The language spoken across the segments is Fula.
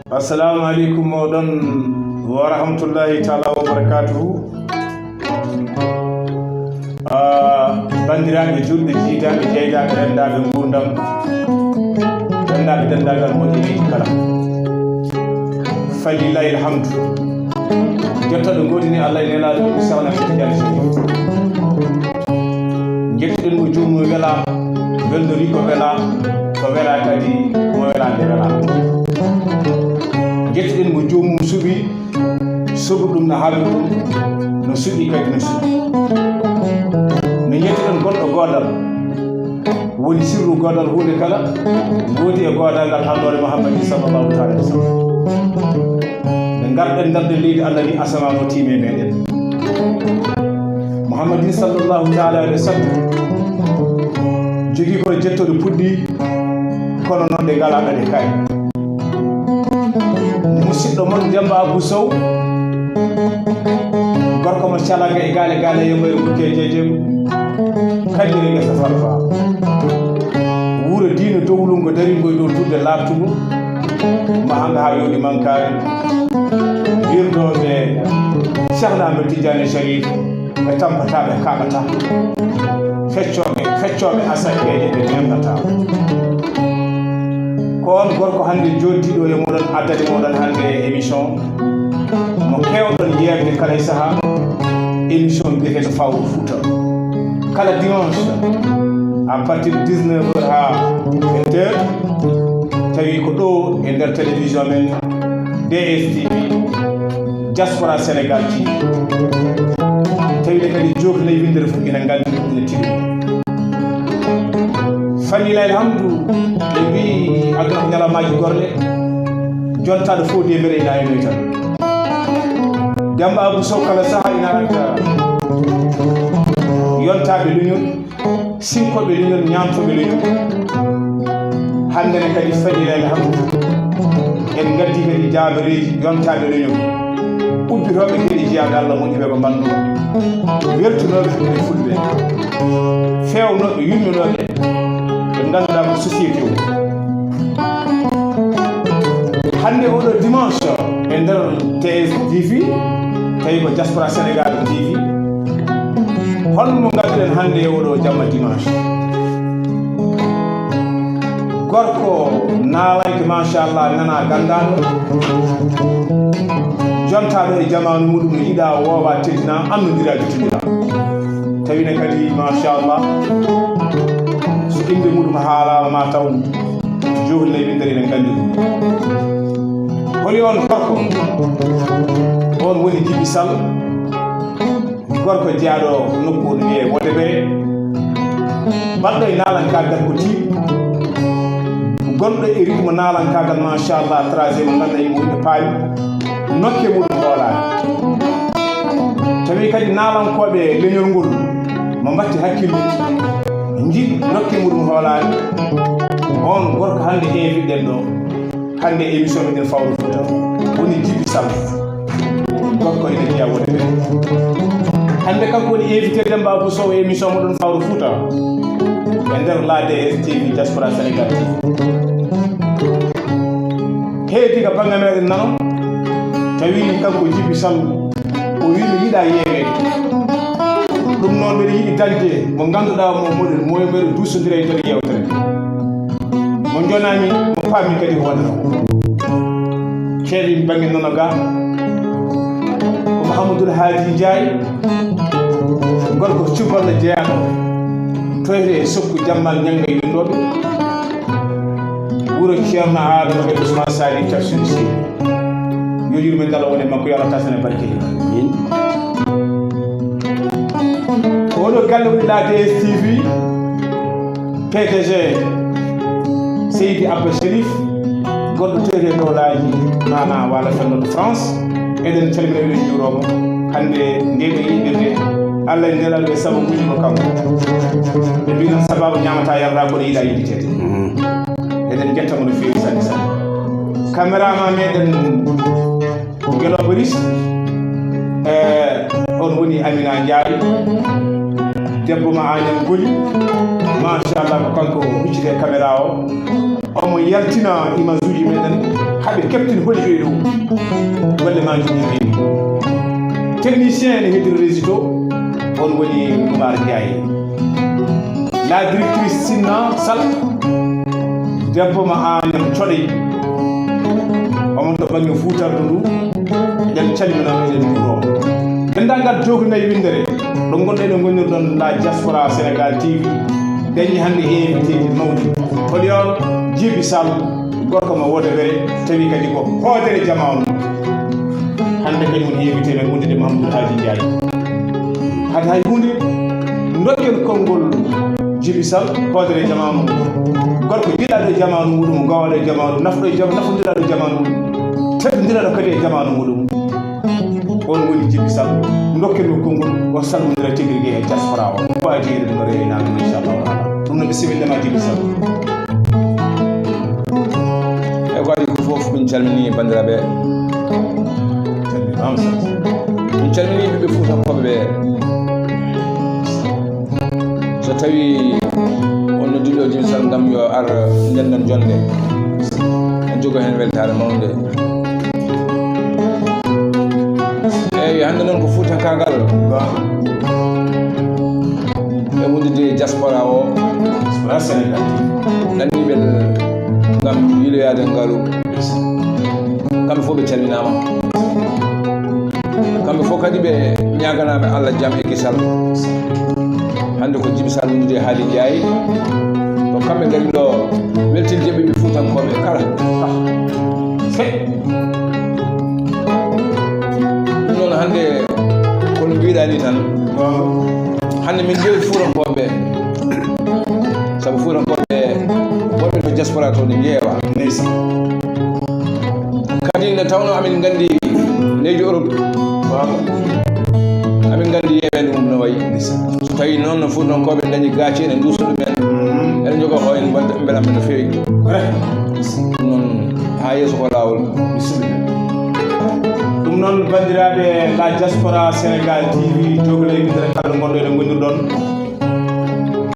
Assalamu alaikum moɗon wa rahmatullahi taala wa barakatuhu. Bandiraɓe julɓe jiidaɓe jeydaɓe rendaɓe gurdam rendaɓe dendagal moƴƴineji kala falillahi alhamdu. Jettoɗo godini Allah e nelaɗo ɗum sawna fitidiane sharif jettuɗen mo jomum wela weldori ko wela ko wela kadi mo welade wela. Jettuɗen mo jomum suuɓi sobu ɗum no haaɓi ɗum no suuɓi kadi no suuɓi. No jettuɗen gonɗo godal woni sirru godal hunde kala woodi e godal ngal hannore Muhammadi sallallahu taala alih wa sallam. Nde garɗen darde leydi Allah ni asamano tiime meɗen Muhammadin sallallahu taala alih wa sallam jogii koye jettoɗo puɗɗi kono noon ɗe ngalaɗa ɗe kay. Musidɗo mon Demba Abou Sow gorko mo calaga e gaale gaale yemoyre bukke jejem kañƴiri gesa farfa wuuro diino dowlungo daringo e dow tudde labtugo ma hanga ha yooɗi mankari wirdoɓe Cheikh Ahmed Tidiane Sharif ɓe tampataɓe kaɓata feccoɓe asakkeje ɓe memɗata. Ko on gorko hannde joddiɗo e moɗon addani moɗon hannde émission mo kewɗon yewde kala e saaha émission biyeteɗo Fawru Fouta kala dimanche à partir de 19h ha 20h tawi ko ɗo e nder télévision men DSTV Diaspora Sénégal TV tawiɗe kadi jofnayi windere fof ina nganndi ina tiri. Falillahi alhamdu ɓe mbi aduna ko ñalawmaji gorle jontaɗo fof demere ina enoy tan. Demba Abou Sow kala saaha ina adda yontaɓe leñol sinkoɓe leñol ñamtoɓe leñol. Hande ne kadi falillahi alhamdu en gaddi kadi jabareji yontaɓe leñol ubbitoɓe kadi jeyade Allah moƴƴiɓe ko mbanno weltunoɓe e fulɓe fewnoɓe yumminoɓe ɓe ganduɗa ko société o. Hande oɗo dimanche e nder TS TV tawi ko Diaspora Sénégal TV holmo gadduɗen hande e oɗo jamma dimanche. Gorko naalanke machallah nana gandaɗo jontaɗo e jamanu muɗum no yiɗa woowa teddina annodira jottodira tawine kadi machallah so inde muɗum haalama ma taw johli windere ene gandi ɗum. Holi on gorko on woni Djiby Sall gorko jeyaɗo nokku no wiye Wodébere mbaɗɗo e nalankagal ko tiiɗ gonɗo e rythme nalankagal machallah tracé mo ganduɗa yimɓe wonɓe paami nokke muɗum hoolani. Tawi kadi nalankoɓe leñol ngol mo mbatti hakkille jiɗ nokke muɗum hoolani on gorko hande invitɗen ɗo hande émission meɗen Fawru Fouta woni Djiby Sall gorko ene jeeya Wodébere. Hande kanko woni invité Demba Abou Sow e émission moɗon Fawru Fouta e nder la DSTV Diaspora Sénégal heedi ka bangga meɗen nano tawi kanko Djiby Sall o wi mi yiɗa yeewede ɗum noon mbiɗa yiɗi dañde mo ganduɗa mo mbeɗa dusodira e nder yewtere mo jonami mo paami kadi ko wonata ceeɗe banggue nono ga ko Mouhamadoul Hadi Ndiaye gorko cuballo jeeyaɗo toyte e sokku jammal ñangga e windoɓe wuuro Ceerno Adama e Ousmane Sali Tafsir Sy yo yurmen dala woni makko yo Allah tasane barke min. Oɗo galle woni la DSTV PDG Seydi Abba Chérif goɗɗo toyte dowlaji nana walla fennoɗo France eɗen calmina eɗen juuromo hande ndeɗo yiɗirde Allah e nelaɗo e sababuji mo kanko ɓe mbi noon sababu ñamata yarda kono yiiɗa yiɗitede eɗen jettamo no feewi sanne sanne. Caméraman meɗen Guelo Boris on woni Amina Ndiaye debbo ma Agnam Goli machallah ko kanko huccite caméra o omo yaltina image uji meɗen haɓe keptin holi ɓe ɗo golle ma joni heewi technicien ne heddiri résultat on woni Oumar Ndiaye la directrice Sinna Sall debbo ma Anam Coɗey omon to banggue fuutarɗo ndu eɗen calminama eɗen juuroma dendagal jognayi windere ɗo gonɗen e gonirɗon la diaspora Sénégal TV dañi hannde invité ji mawɗi hoɗi on Djiby Sall gorko mo woda were tawi kadi ko hoodere jamanu hannde kadi woni invité men wondude Mahamadou Haji Ndiaye hade hay hunde dokken konngol Djiby Sall hoodere jamanu gorko jiɗaɗo jamanu muɗum gawaɗo jamanu nafodiraɗo jamanu teddodiraɗo kadi e jamanu muɗum on woni Djiby Sall dokken konngol o salmodira tigirgue e diaspora o ɗum wawi jeeyde ɗum reynama inchallahu taala ɗum no bisimillama Djiby Sall e ko adi ko fof min calmini bandiraɓe min calmini ɓiɓɓe Fuutankoɓe ɓe so tawi on noddiɗo Djiby Sall gam yo ar ndenden jonde en jogo hen weltare mawde eyyi hande noon ko Fuutankagal e wondude diaspora o Sénégal nanniɓel gam yiloyade ngaalu kamɓe fof ɓe calminama kamɓe fof kadi ɓe ñaganama Allah jaam e kisal hande ko Djiby Sall wondude Haali Ndiaye ko kamɓe gari ɗo weltinde ɓiɓɓe Fuutankoɓe kala ɗum noon hande kono mbiɗani tan hande min ƴeewi Fuutankoɓe saabu Fuutankoɓe wonɓe to diaspora to ne ƴeewa kadi nde tawno amin gandi leydi Europe amin gandi yeeɓe ɗum no wayi so tawi noon no Fuutankoɓe dañi gaaci ene duusa ɗumen eɗen jogo o en beelamen no feewi ɗum noon ha yeeso ko lawol bisimilla ɗum noon bandiraɓe la diaspora Sénégal TV jogolayidere kala gonɗo eɗen gonirɗon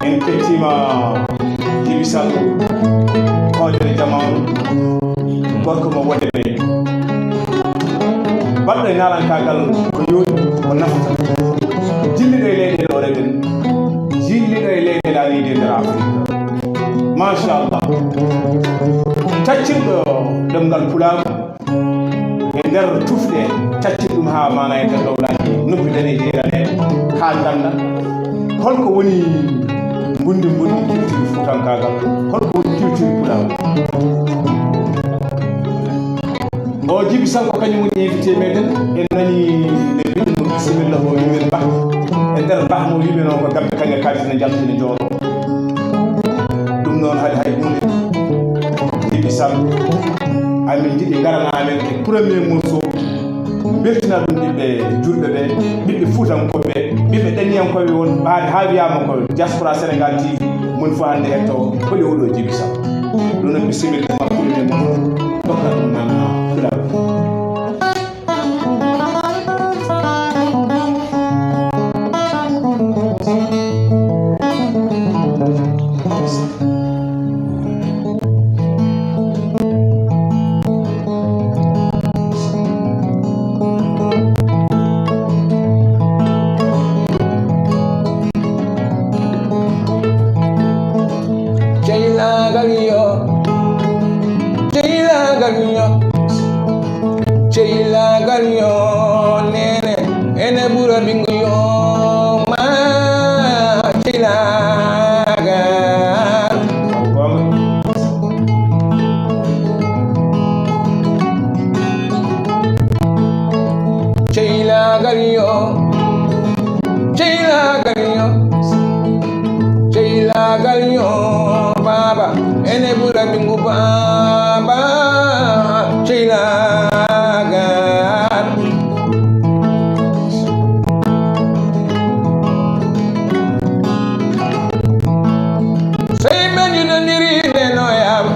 en kettima Djiby Sall hoodere jamanu gorko mo wode ɓe baɗɗo e nalankagal ko yooɗi ko nafata jilliɗo e leyɗele o reɓen jilliɗo e leyɗele aliide nder Afrique machallah taccirɗo ɗemngal pulaar e nder tufɗe taccir ɗum ha mana e nder ɗowlaji noppi daneji irane ha ganda holko woni mbundi culture Fuutankagal holko woni culture pulaar o Djiby Sall ko kañum woni invité meɗen en nani nde mbiɗen mo bisimilla o yumen Ba e nder Ba mo wiɓe noon ko gabbe kañe kaltine jaltine jooɗo ɗum noon haade hay hunde Djiby Sall amin jiɗi garana amen e premier morceau beltina ɗum ɓiɓɓe julɓe ɓe ɓiɓɓe Fuutankoɓe ɓiɓɓe ɗanniyankoɓe won ɓaade ha wiyama ko diaspora Sénégal TV mon fo hande hetto holi oɗo Djiby Sall ɗum noon bisimilla ma premier morceau dokka ɗum nan filaw Ceylagal yo nene ene ɓuura ɓingu yo ma ceylagal ceylagal yo ceylagal yo baba ene ɓuura ɓingu baba ceylagal sey meñuno ndiri nenoyama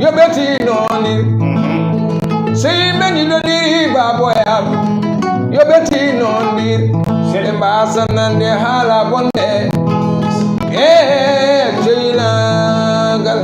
yoɓeti nonir sey meñuno ndiri baboyam yoɓeti nondir seɗe mbasanande haala bonde e ceylagal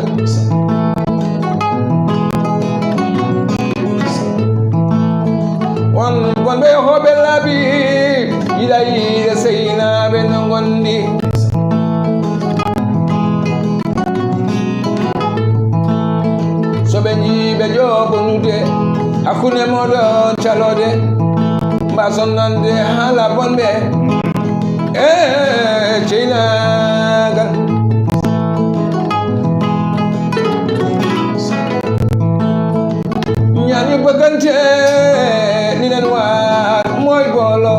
yo bonude hakune modon chalode mbason nande hala bonbe China gal ñañu bëggante ni leen waar mooy boolo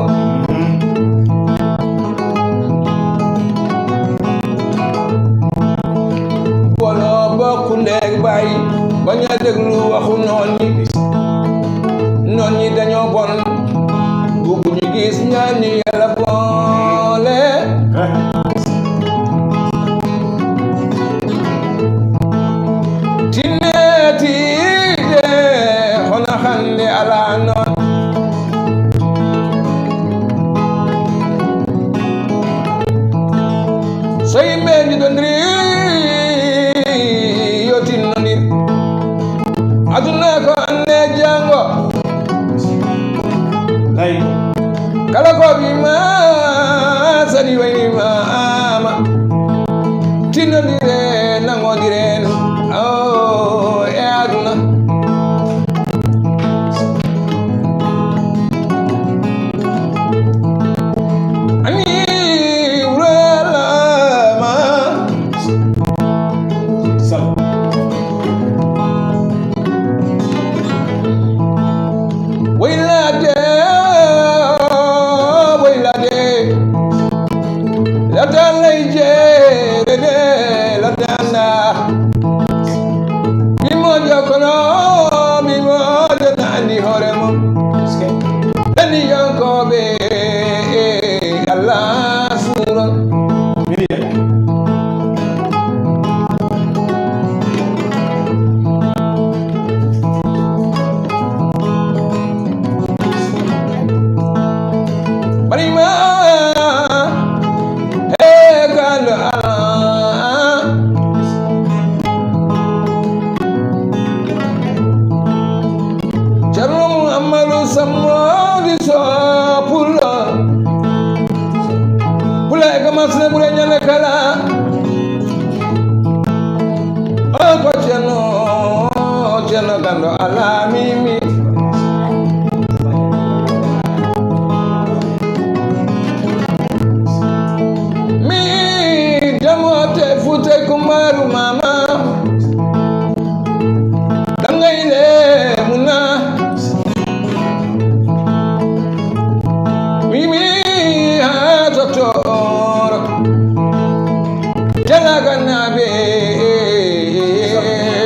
boolo bokku ndeeg baay bañ a déglu waxu noon ñi dañoo bon bugg ñu gis ñaan ñu yàlla boole tineti de xona xande ala noon soy meñu dondri yotin nondir aduna ko anne jango lay kala ko bi ma sani wayni ma ama tinondire nangondiren e aduna ani urala ma sal waylade latalay jeerede latanda mimo jokono mimo jona andi hoore mum dani yankoɓe Allah suura barima masne bure nyane kala ko jeno gando ala mimi mi jamote fute kumaru mama dangaile muna mimi ha doctor Jalaganabe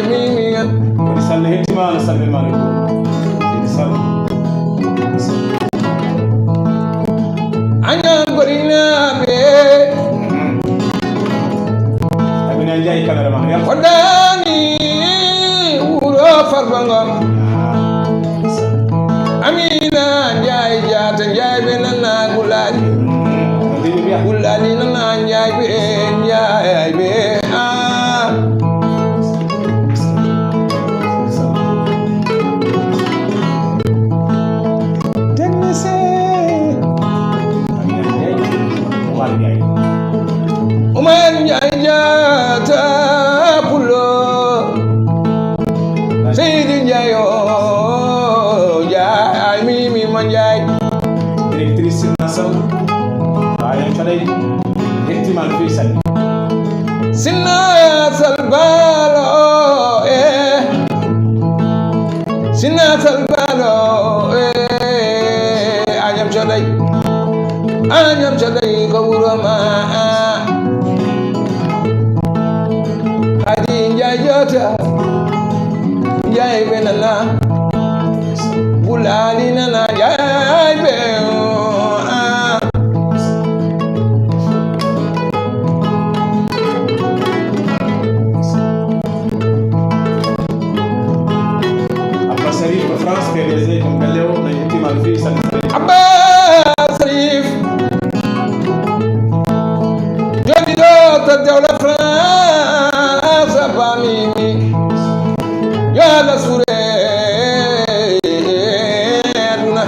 mimi woni salle hettima ala salle mare sal anya gorinabe amina jay cameraman ya kodani uro farbango amina jay jata jay be nana gulani gulani nana jay be Umar jata pulo Seydi Njayo jay mimi manjay directrice nasam ayan chalay hettima fi sal Sinna salbalo Sinna salbalo anyam chalay ko urama hadi njayota njay benana bulali nana njay be France PDG comme Galéo na hettima fi sal Abba Sarif jodi do ta dawla France ba mimi ya la sure aduna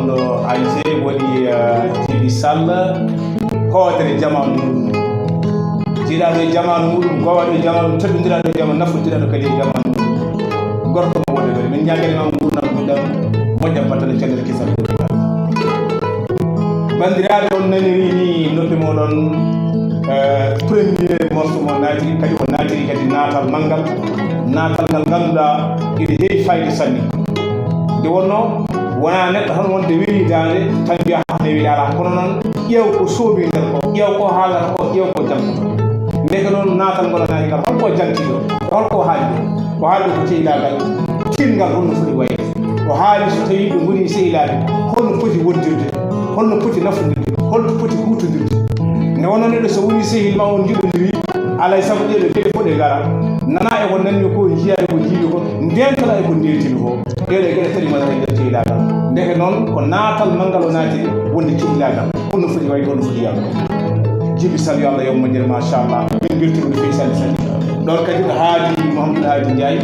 holno AIC woni Djiby Sall hoodere jamanu muɗum jiiɗaɗo e jamanu muɗum gowaɗo e jamanu teddodiraɗo e jamanu naffodiraɗo kadi e jamanu muɗum gorko mo wonde kadi min ñagueɗemama gurnam ɗuɗam moƴƴam battane cellere kisal bandiraɓe on naniri ni nodde moɗon premier morceau mo naatiri kadi o naatiri kadi naatal manggal naatal ngal ngannduɗa ine heewi fayde sanni nde wonno wona neɗɗo tan wonde weeli dande tan mbiya hande weeli ala kono noon ƴeew ko soobi nder ko ƴeew ko haalata ko ƴeew ko jankoto ndeke noon naatal ngol naati ngal holko jantiɗo holko haali o haali ko sehilagal tingal holno foti wayde o haali so tawi ɗo goni sehilaɓe holno foti wondirde holno foti nafodirde holno foti hutodirde nde wonno neɗɗo so woni sehil ma on jiɗodiri alay saago ɗeɗo geɗe foɗe gara nana e ko nanmi ko jiiya e ko jiiwi ko ndentala e ko ndentini ko ɗeɗo geɗe tati madata e nder sehilagal ndeke noon ko naatal manggal o naati wonde sehilagal holno foti wayde holno foti yalko Djiby Sall yo Allah yawmodir machallah min beltima no fewi sanne sanne ɗon kadi ɗo haadi Mouhamadou Hadi Ndiaye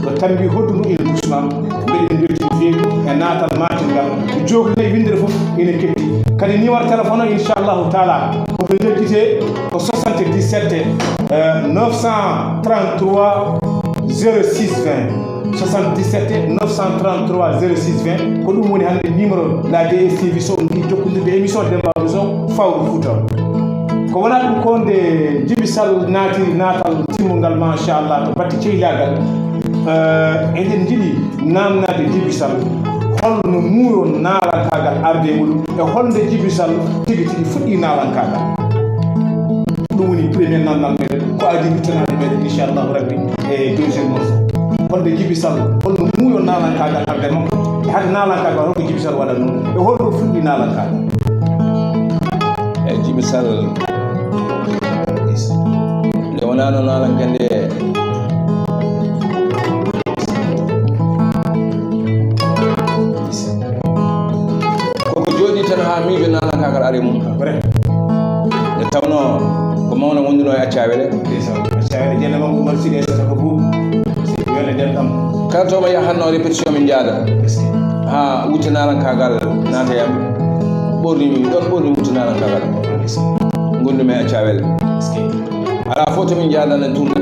ɗo tambi hodduno ina dusma mbeɗen belti no fewi e naatal matingal e jogline windere fof ene ketti kadi numéro téléphone o inchallahu taala koto jeddite ko 77 933 06 20 77 933 06 20 ko ɗum woni hannde numéro la DSTV so on ndi jokkodirde émission Dembaɗo Sow fawru Fouta ko wona ɗum ko nde Djiby Sall naatiri naatal timmungal machallah to batte cehilagal eɗen jiiɗi namnade Djiby Sall holno muuyo naalankagal arde muɗum e holnde Djiby Sall tigi tigi fuɗɗi naalankagal ɗum woni premier namdal meɗen ko adi wittanade meɗen inchallahu rabbi e deuxiéme morceau holnde Djiby Sall holno muuyo naalankagal arde makko e hade naalankagal holko Djiby Sall waɗat noon e holno fuɗɗi naalankagal e Djiby Sall nde wonano naalankande koko jooɗi tan ha miijo naalankakal ari mum nde tawno ko mawno wonduno e accawele accawele jenne makko mbar siɗe sata ko buuɓ si wele nden ɗam kala tomo yahanno répétition min jaada ha wutte naalankakal naata yam ɓornimi ɗon ɓorni wutte naalankakal gondumi e accawele ala fof tomin jaadana tourne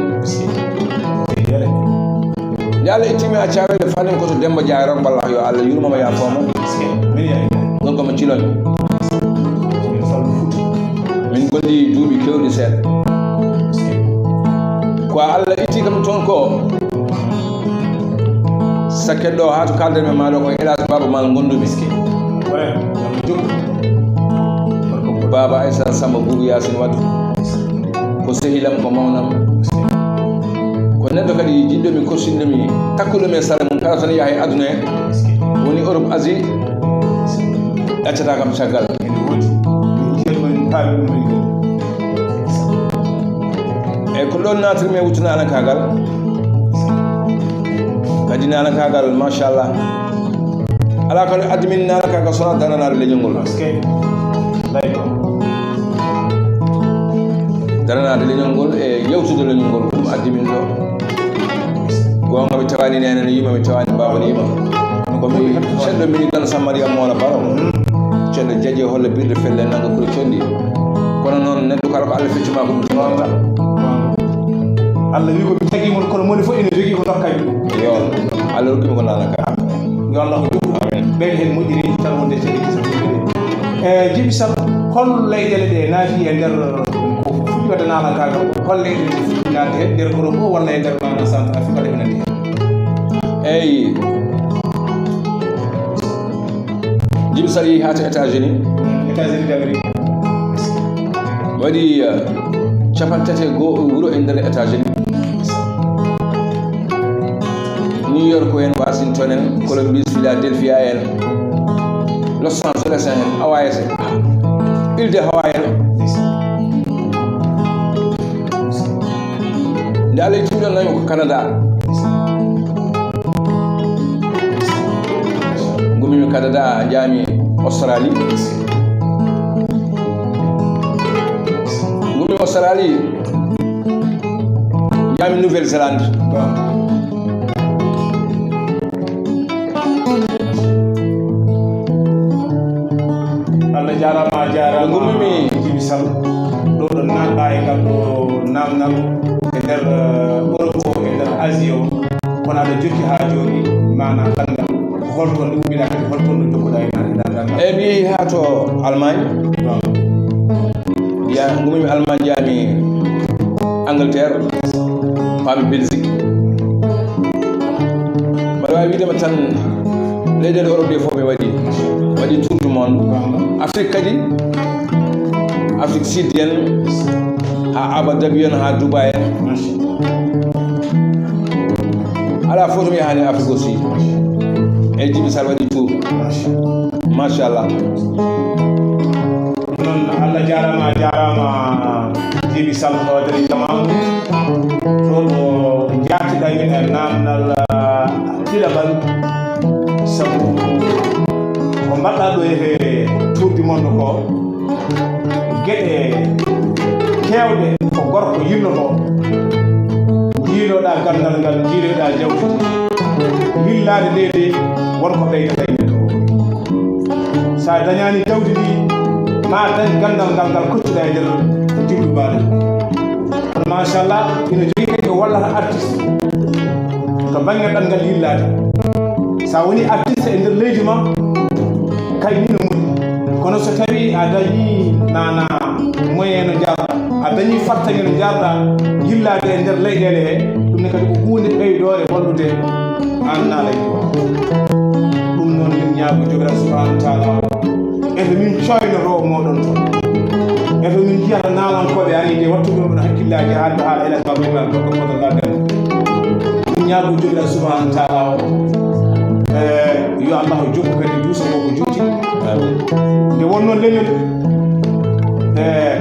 nde Allah ittimi accawele fanin koto Demba Diaye Rogballa yo Allah yurmama yafoma gonko mo cilon min gondi duuɓi kewɗi seeɗa ko Allah itti kam toon ko sakket ɗo ha to kalden me maɗo ko Elage Baba Mal gondumi Baba Aissa Samba Boubou Yacine Wadou ko sehilam ko mawnam ko neɗɗo kadi jiɗɗomi korsinnomi takkuɗomi e sara mum kala tan yaha e aduna he woni Europe Asie ɗaccata kam caggal eyyi ko ɗon natirmi e wuttu nalankagal kadi nalankagal machallah ala ko addi min nalankagal sona daranade leñol ngol daranade leñol ngol e yewtude leñol ngol ɗum addi min ɗo gonga mi tawani nene no yima mi tawani baba no yima komi ceɗɗo mini tan Sammariya Moola Baro ceɗɗo jaƴi holle birɗe felle nanga kuro condi kono noon neɗɗo kala ko Allah feccuma ko ɗum timata Allah wi ko mi tagui mon kono moni fof ene jogui ko dokkami ɗum yo Allah rokkimi ko nanaka yo Allah ko ɗum ɓeyde hen moƴƴiri tan wonde ceɗe kisa e Djiby Sall hol leyɗele ɗe naati e nder ko fuɗɗi wadde nalankagal hol leyɗele ɗe fuɗɗi naade hen nder Europe o walla e nder mana centre Afrique ɗe ɓenandi hen eyyi Djiby Sall yeehi ha to États-Unis d'Amérique waɗi capantati e goo wuuro e nder États-Unis New York en Washington en Columbus Philadelphia en Los Angeles en Hawaii île de Hawaii en nde Allah ittimi ɗon nami ko Canada gumimi Canada jaami Australie gummi Australie jaami Nouvelle-Zélande Allah jarama jarama gummi Djiby Sall ɗo ɗo nanɗa e ngal ɗo namdal e nder Europe o e nder Asie o kono aɗa jokki ha joni mana ɗanngal holton ɗi ummiɗa kadi holton ɗo jokkuɗa e ɗanngal e mi yehi ha to Allemagne ya gummi Allemagne jami Angleterre paami Belgique mbaɗa wawi widema tan leyɗele Europe ɗe fof mi waɗi tour du monde Afrique kadi Afrique sud en ha Abu Dhabi en ha Dubai en ala fof mi yahani Afrique aussi e Djiby Sall waɗi tour machallah non Allah jarama Djiby Sall hoodere jamanu ɗo ɗo jartiɗa min e namdal ɗiɗaɓal sabu ko mbaɗɗa ɗo e tour du monde ko geɗe kewɗe ko gorko yilloto jiiloɗa gandal ngal jiiloɗa jawdi lillade nde wonko ɓeydata e nder sa dañani jawdi ndi ma dañ gandal ngal koccuɗa e nder jillu baɗe kono machallah ina jogui kadi ko wallata artiste to banggue ɗanngal yillade sa woni artiste e nder leydi ma kay ni no moƴƴi kono so tawi a dañi nana moyen no jarɗa a dañi fartague no jarɗa yillade e nder leyɗele he ɗum ne kadi ko hunde ɓeydore wallude an na leydi o ɗum noon min ñaago jogora subhanahu wa taala eto min coynoro moɗon toon eto min jiyata nalankoɓe ani de wattuɓemoɗo hakkillaji haalde haala elas mabɓemal gorko moɗolla den min ñaago jogora subhanahu wa taala o yo Allah jokku kadi duusa ko ko juuti nde wonno leñol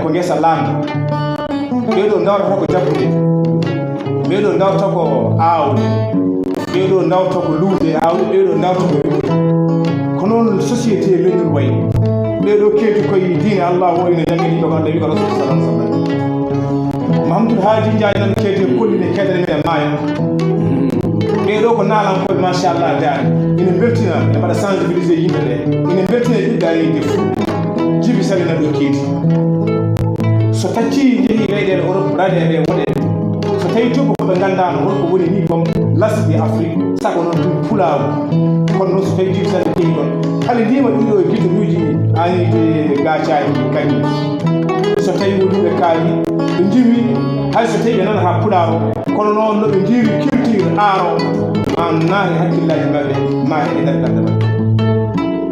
ko ngesa langa ɓeɗo dawrata ko jabbude ɓeɗo dawta ko aawde ɓeɗo dawta ko luude aawde ɓeɗo dawta ko luude ko noon société leñol wayi ɓeɗo keedi koye diine Allah woyno jangguiɗiɗo ko Allah wi ko rasul sallallahu alaihi wasallam Mahamadou Hadi Ndiaye nan keedi kolline kedere men maayo ɓeɗo ko nalankoɓe machallah daani ina beltina e mbaɗa sensibilisé yimɓe ɓe ina beltina ɓiɗɗa yeyde fulɓe Djiby Sall na ɗo keedi so tacci jeehi leyɗele Europe rade ɓe woɗe so tawi tobbo koɓe gandano wonko woni ni comme lasdi Afrique sago noon ɗum pulago kono noon so tawi Djiby Sall keehi ɗon hali ndima ɗum ɗo e guitoruji anide gacaji kañi so tawi woluɓe kaali ɓe jimi hay so tawi ɓe nana ha pulago kono noon no ɓe jiiri culture aaro an naati hakkillaji maɓɓe ma heɗe nder ganda maɓɓe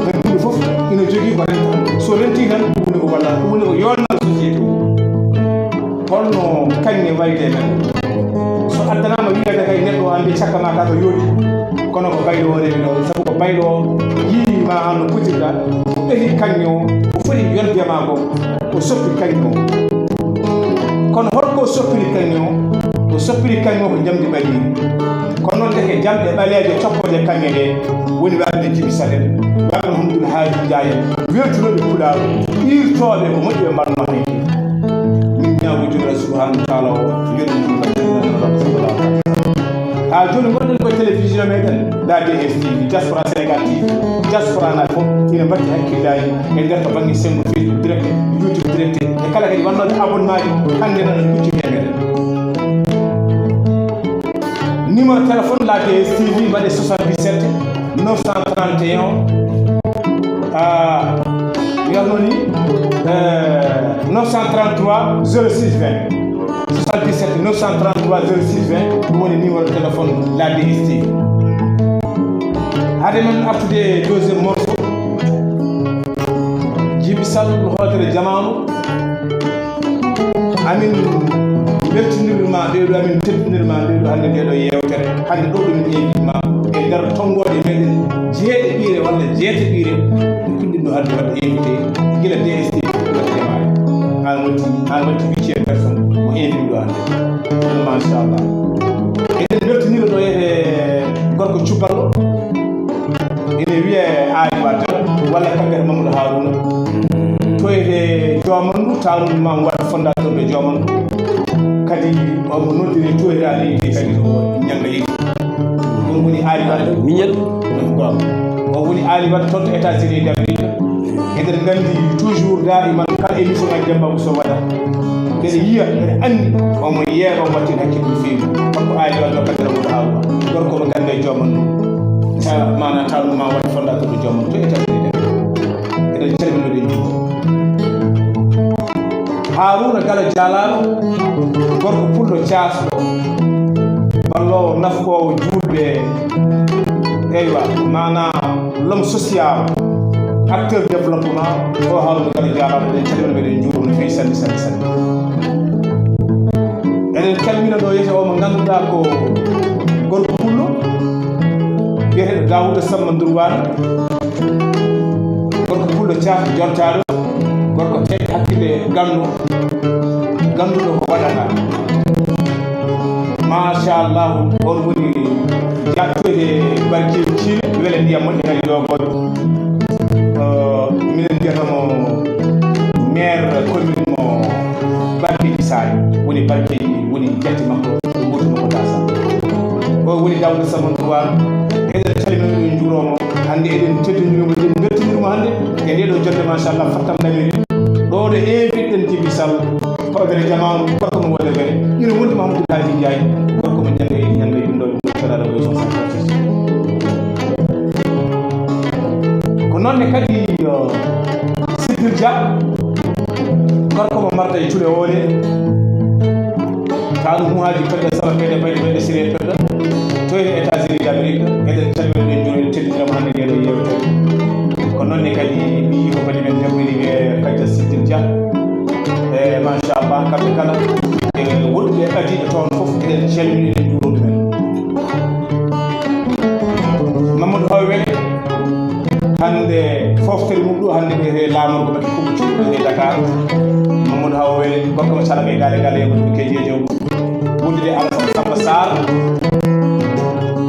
men ɗum fof ina jogui ko renta so renti tan ɗum woni ko walla ɗum woni ko yolnal société holno kañne wayde men so addanama wiyede kay neɗɗo ande cakka ma ka ko yooɗi kono ko bayɗo o rewi ɗo sabu ko bayɗo yiima an no potirɗa o ɓehi kañne o foti yondema ko o soppi kañne o kono holko soppiri kañne o soppiri kañne o ko jamdi ɓaliri kono noon deke jamɗe ɓaleeje coppode kañe ɗe woni wadde Djiby Sall waɗa Mahamadou Hadi Ndiaye weltunoɓe pulaar irtoɓe ko moƴƴi ɓe mbarno hayke min ñaago jogora subhanahu wa taala o ha joni gonɗen koye télévision meɗen la DSTV diaspora Sénégal TV diaspora naɓe fof ina mbatti hakkillaji e nder to banggue sengo Facebook direct YouTube direct e kala kadi wannoɓe abonnement ji hande nana kuccite meɗen numéro téléphone la DSTV mbaɗe 77 931 wiyatno ni 933 06 20 77 933 06 20 ɗum woni numéro téléphone la DSTV hade men artude deuxiéme morceau Djiby Sall hoodere jamanu amin weltinirma ɓeɗo amin teddinirma ɓeɗo hande ndeɗo yewtere hande ɗo ɗumin invitema e nder tonggode meɗen jeeɗe ɓiire walla jeete ɓiire ɗum puɗɗinɗo hande wadde invité gila DSTV waddemaare an watti 8e personne mo invite ɗo hande machallah eɗen weltinira ɗo yete gorko cuballo ene wiye Ali Wade walla kankate Mamadou Harouna to yete Jomandu tawnum ma waɗa fondateur ɓe Jomandu kadi omo noddiri toyirani kadi ñanga yeyi ɗum woni Ali Wade miñel o woni Ali Wade toon to États-Unis d'Amérique eɗen nganndi toujours daiman kala émission ngaji Demba Bousso waɗa kede yiya kede anndi omo yeeɗo wattin hakkille no feewi holko aali wadde o kaddara muɗo haawa gorko mo ngannde jooman ɗum mana tawnuma waɗi fondateur ɗo jooman to états-unis eɗen calminoɗen juuɗo Haruna Gala Dialalo gorko pulɗo casɗo ballowo nafkowo julɓe eywa mana l'homme social acteur développement o Haruna Gala Dialalo eɗen calmina meɗen juuɗo no fewi sanne sanne sanne eɗen calmina ɗo yete o mo ngannduɗa ko gorko pullo biyeteɗo Dawouda Samba Ndourwane gorko pullo casɗo jontaɗo gorko teɗɗo hakkille ganduɗo ko waɗata machallahu on woni jattoyde barkeji Thile wele ndiyam moƴƴe kadi yogoɓe minen mbiyatamo maire commune mo Barkeji Sani woni barkeji woni jatti makko ɗo goto makko dasa o woni Dawouda Samba Ndourwane eɗen calmina ɗum juuromo hannde eɗen teddinirimo eɗen beltinirmo hannde e ndeɗo jonde machallah fattam damiri ɗo ɗo invite ɗen Djiby Sall hoɓere jamanu gorko mo wone wele ina wondi Mamadou Haji Ndiaye gorko mo ñande yimɗoɓe ɗoɗaɗa ɓoy son santatis ko noonne kadi Sidil Dia gorko mo marda e cuule oole taɗum muhaji pedda sala peyɗe bayɗe ɓeyɗe siré pedda to e États-Unis d'Amérique eɗen calmina ɗen juuɗe tedditiramo hannde ndeɗo yewtere ko noonne kadi mi yi ko bani men jaɓɓiri e kayta Sidil Dia e machallah kamɓe kala e woɗɓe ɓadiɓe toon fof eɗen calmini eɗen juuɗo ɗumen Mamadou Haw Wele hannde foftere mum ɗo hannde ɓe laamorgo ɓati kuɓe cuɓɓe e Dakar Mamadou Haw Wele gorko mo calaga e gale gale e wonɓe keji e jawmu wondude Alassane Samba Sarr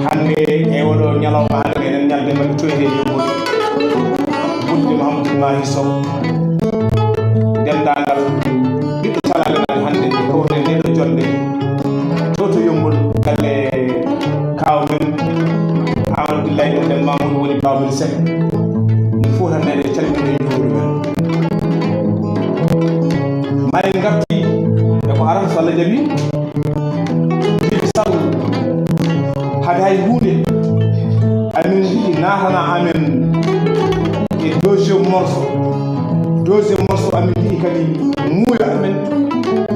hannde e oɗo ñalawma hannde eɗen ñalde mbaɗi toyde e yogol wondude Mouhamadou Mahi Sow dendagal ɓiɗɗo calaga nan hannde e kawde ndeɗo jonde toto yombol galle kaw men Amadou Layɗo nden Mamadou woni Babel Seck ɗum fof tan eɗen calmina e juuɗo men may garti e ko arata so Allah jaɓi Djiby Sall hade hay hunde amin yiɗi natana amen e deuxiéme morceau amin yiɗi kadi muuyo amen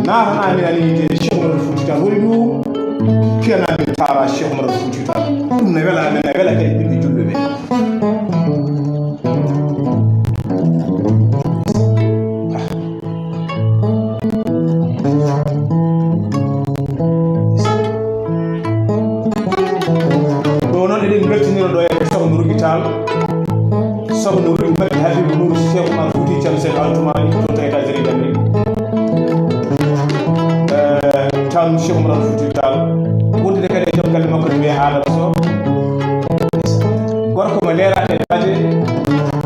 natana amin ani yide Cheikh Oumar Fouti Tall woni ɗum piyana amin tara Cheikh Oumar Fouti Tall ɗum ne wela amen ne wela kadi ɓiɓɓe julɓe ɓe ɗo noon eɗen beltinira ɗo e Sokhna Rougui Tall Sokhna Rougui Madi Habibou Nour Cheikh Oumar Fouti Tall sen altumani to to États-Unis d'Amérique tan Cheikh Oumar Fouti Tall wondude kadi e joom galle makko ne wiye Adama Sow gorko mo leeraɗe baje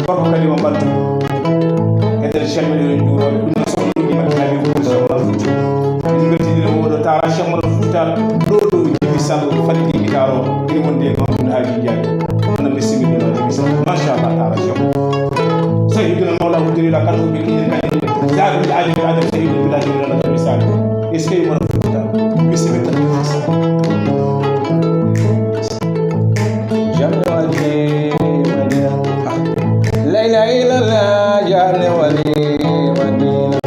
gorko kadi mo ɓantu e nder calminiɗen juuroɓe ɗum no Sokhna Rougui Madi Habibou Nour Cheikh Oumar Fouti eɗen beltinira oɗo tara Cheikh Oumar Fouti Tall ɗo Djiby Sall faɗi guitar o ina wonde e Mamadou Haji Ndiaye hono bissimillino Djiby Sall machallah tara Cheikh Seydina Mawla Houdirila kala ko ɓe kiɗen kadi jaadude adama Seydou village ɗo Djiby Sall est ce que Oumar Fouti Tall bisimilla jamne wali madina la ilaha illallah jamne wali madina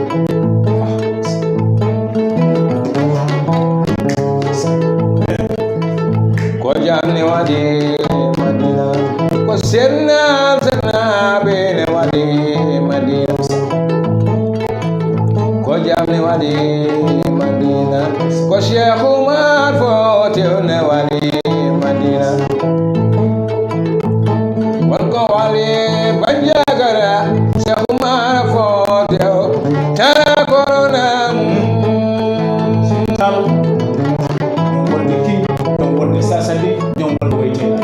ko jamne wali madina ko senna bene wali madina ko jamne wali madina ko Cheikh Oumar Fouti ne wali madina wonko wali banjagara Cheikh Oumar Fouti tara corona Tall ñon wonde king ñon wonde sasali ñon wonde wayteɗa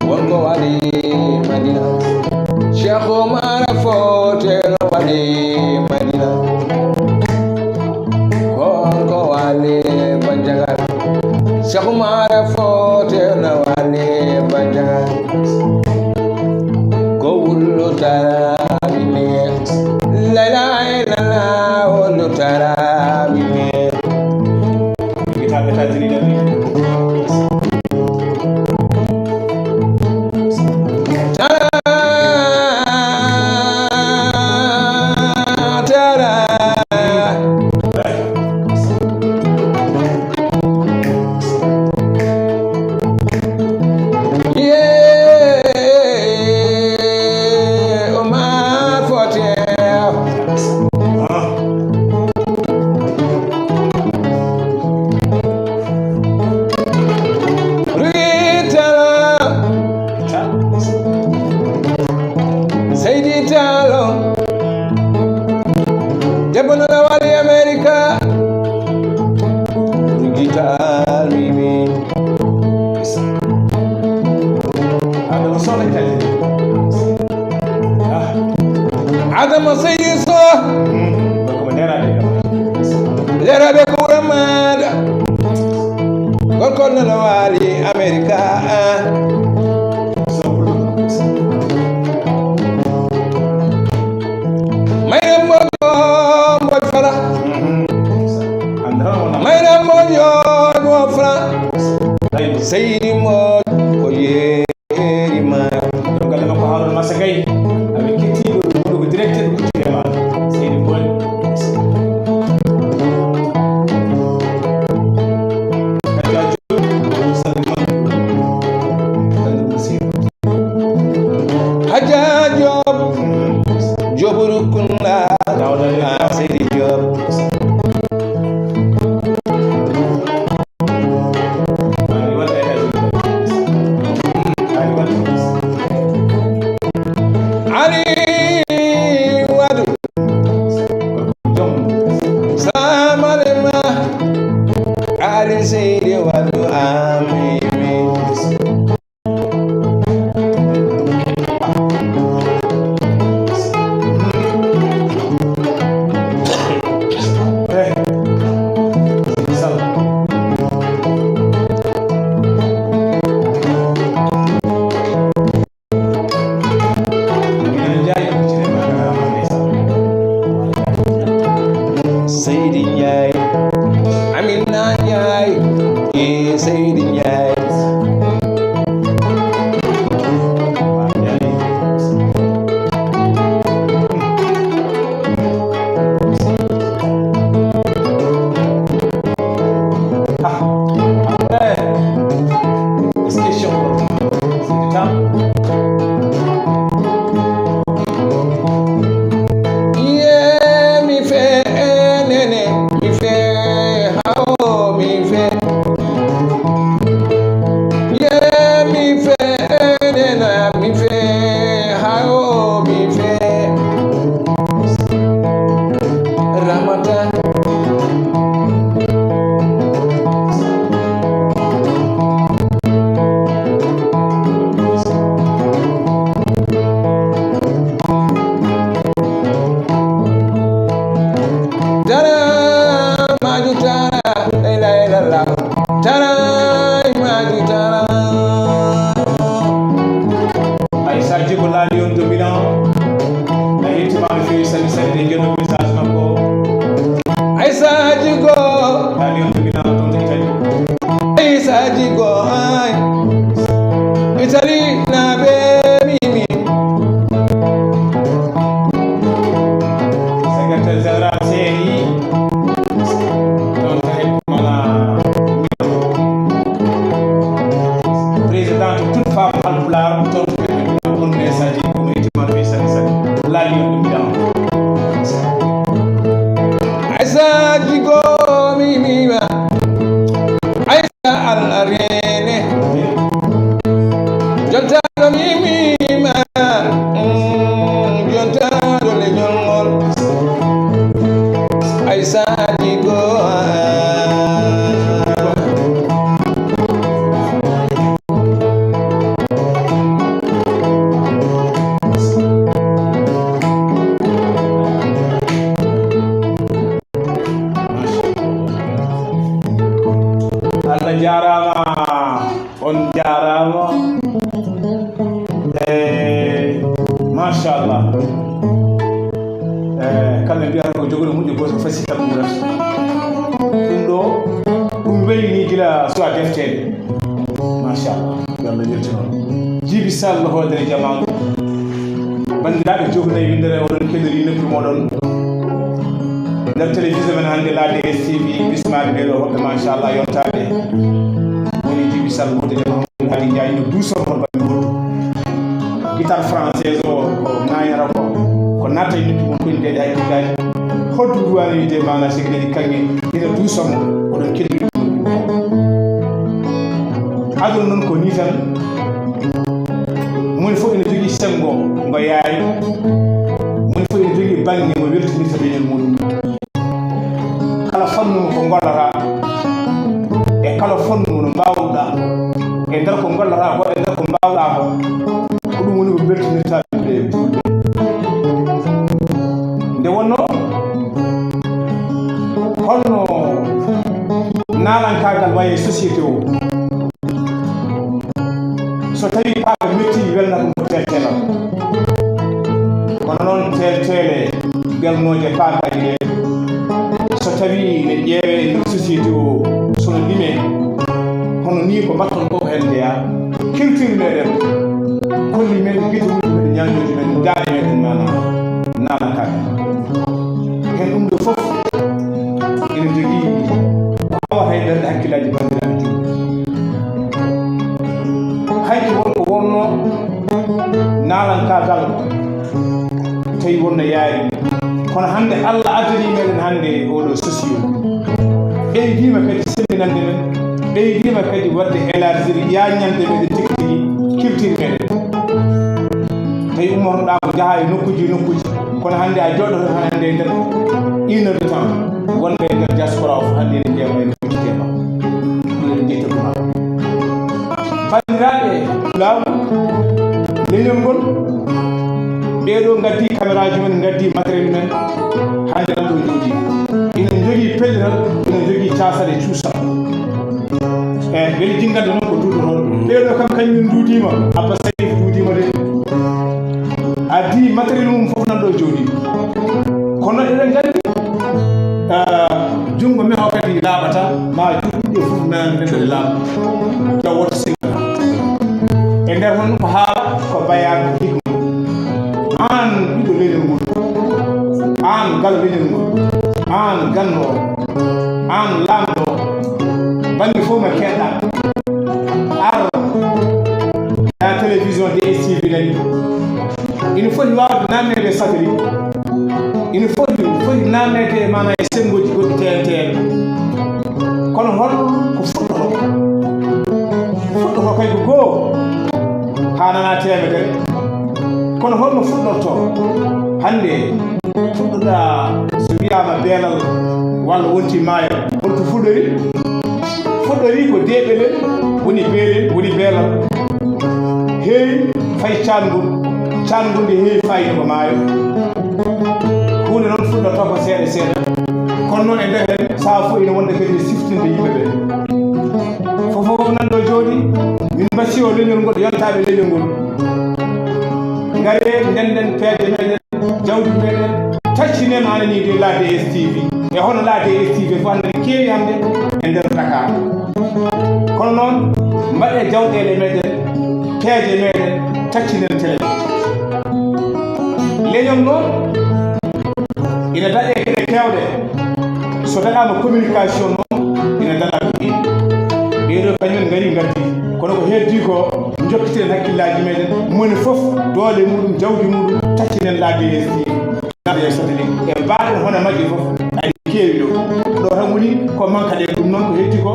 wonko wali madina Cheikh Oumar Fouti wali madina ko wullo tarabine la ilaha illallah wullo tarabine kita États-Unis da Adama Seyiso Lera be kuramada Gorko na wali America Mayra mojo mo fara Mayra mojo mo fara Seydi mo ko yeri ma ngale ko halon masakay avec kiti do directeur ko tema Seydi Boy Haja Job Joburu kunna Seydi Job Ali Wadu Samalema Ali Seydi Wadu Amimi Seydi Njaay Amina Njaay Seydi Njaay Allah jarama sitam ɓurata ɗum ɗo ɗum weeli ni gila so a deftede machallah yo Allah yetti noon Djiby Sall hoodere jamanu bandiraɓe jofnayi windere oɗon keɗori noppi moɗon nder télévision men hannde la DSTV bismaɓe ɓeɗo hoɓɓe machallah yontade woni Djiby Sall hoodere Mahamadou Hadi Ndiaye no duusorhol bammi hoddu guitare française o ko ŋañata ko natta e noppi mum koye ndeɗe hakkillaji hoddu duwani wide mana sigi nani kanŋe ina duusomo oɗon keɗori aduna noon ko ni tan moni fof ene jogui sengo ngo yaari moni fof ene jogui banggue mo weltinirta leñol muɗum kala fannu ko gollata e kala fannu no mbawɗa e nder ko gollata ko e nder ko mbawɗa ko ko ɗum woni ko weltinirta ɓe julɓe nde wonno holno nalankagal waye société o so tawi paaɓe metti welna ɗum ko teltelal kono noon teltele belnoje paakaji ɗe so tawi ne ƴeewe e nder société o sono ɗime hono ni ko mbatton ko hen ndeya culture meɗen kolli men guituji men ñañoji men daari meɗen mana nalankagal hen ɗum ɗo fof ene jogui awata e ɓerɗe hakkillaji bandiraɓe julɓe hayki wonko wonno nalankagal tawi wonno yaari kono hande Allah addani meɗen hande oɗo socio ɓeydima kadi semminande men ɓeydima kadi wadde élargir yañande meɗen tigui tigui culture meɗen tawi ummotoɗa ko jaaha e nokkuji kono hande a joɗoto hande nder 1 heure de temps wonɓe nder diaspora o fo hande ene jeema ene foccitema ene jeyta ɗum bandiraɓe laamu leñol ngol ɓeɗo gaddi caméraji men gaddi matériel men hande nan ɗo jooɗi ina jogui pellital ina jogui casal e cuusal e beele jingande noon ko duuɗotoon ɓeɗo kam kañum duudima abba sayif duudima de addi matériel mum foof nan ɗo jooɗi kono eɗen gandi jungo men o kadi laaɓata ma juɗɗiɗe fof nanɗe ɗe laaɓa jawwoto singata e nder hon ko haala ko bayan hikma an ɓiɗɗo leñol ngol an galo leñol ngol an ganno an lamɗo banggue fof ma keɗɗa ar ya télévision DSTV nani ina foti wawde namnede satellite ina foti namnede mana e sengoji goɗɗi TNT kono hol ko fuɗɗoto kay ko goho ha nana temedere kono holno fuɗɗorto hande fuɗɗoɗa so wiyama beelal walla wonti maayo holto fuɗɗori ko deɓelel woni beelel woni beelal heewi fay cangol nde heewi fayino ko maayo hunde noon fuɗɗorto ko seeɗa seeɗa kono noon e nder hen saha fof ina wonde kadi siftinde yimɓeɓe fofof nanɗo jooɗi min mbasi o leñol ngol yontaɓe leñol ngol ngare ndenden peeje meɗen jawdi meɗen taccinen anani de la DSTV e hono la DSTV fof hande keewi hande e nder Dakar kono noon mbaɗe jawɗele meɗen peeje meɗen taccinen télé leñol noon ina daɗe geɗe kewɗe so daɗama communication noon ina daɗa ko ɗiɗi ɓeɗo kañumen gari gaddi kono ko heddi ko jokkiten hakkillaji meɗen moni foof doole muɗum jawdi muɗum taccinen la DSTV naɗe satellite e mbaɗen hono majji foof aɗi keewi ɗo tan woni ko manque ɗe ɗum noon ko heddi ko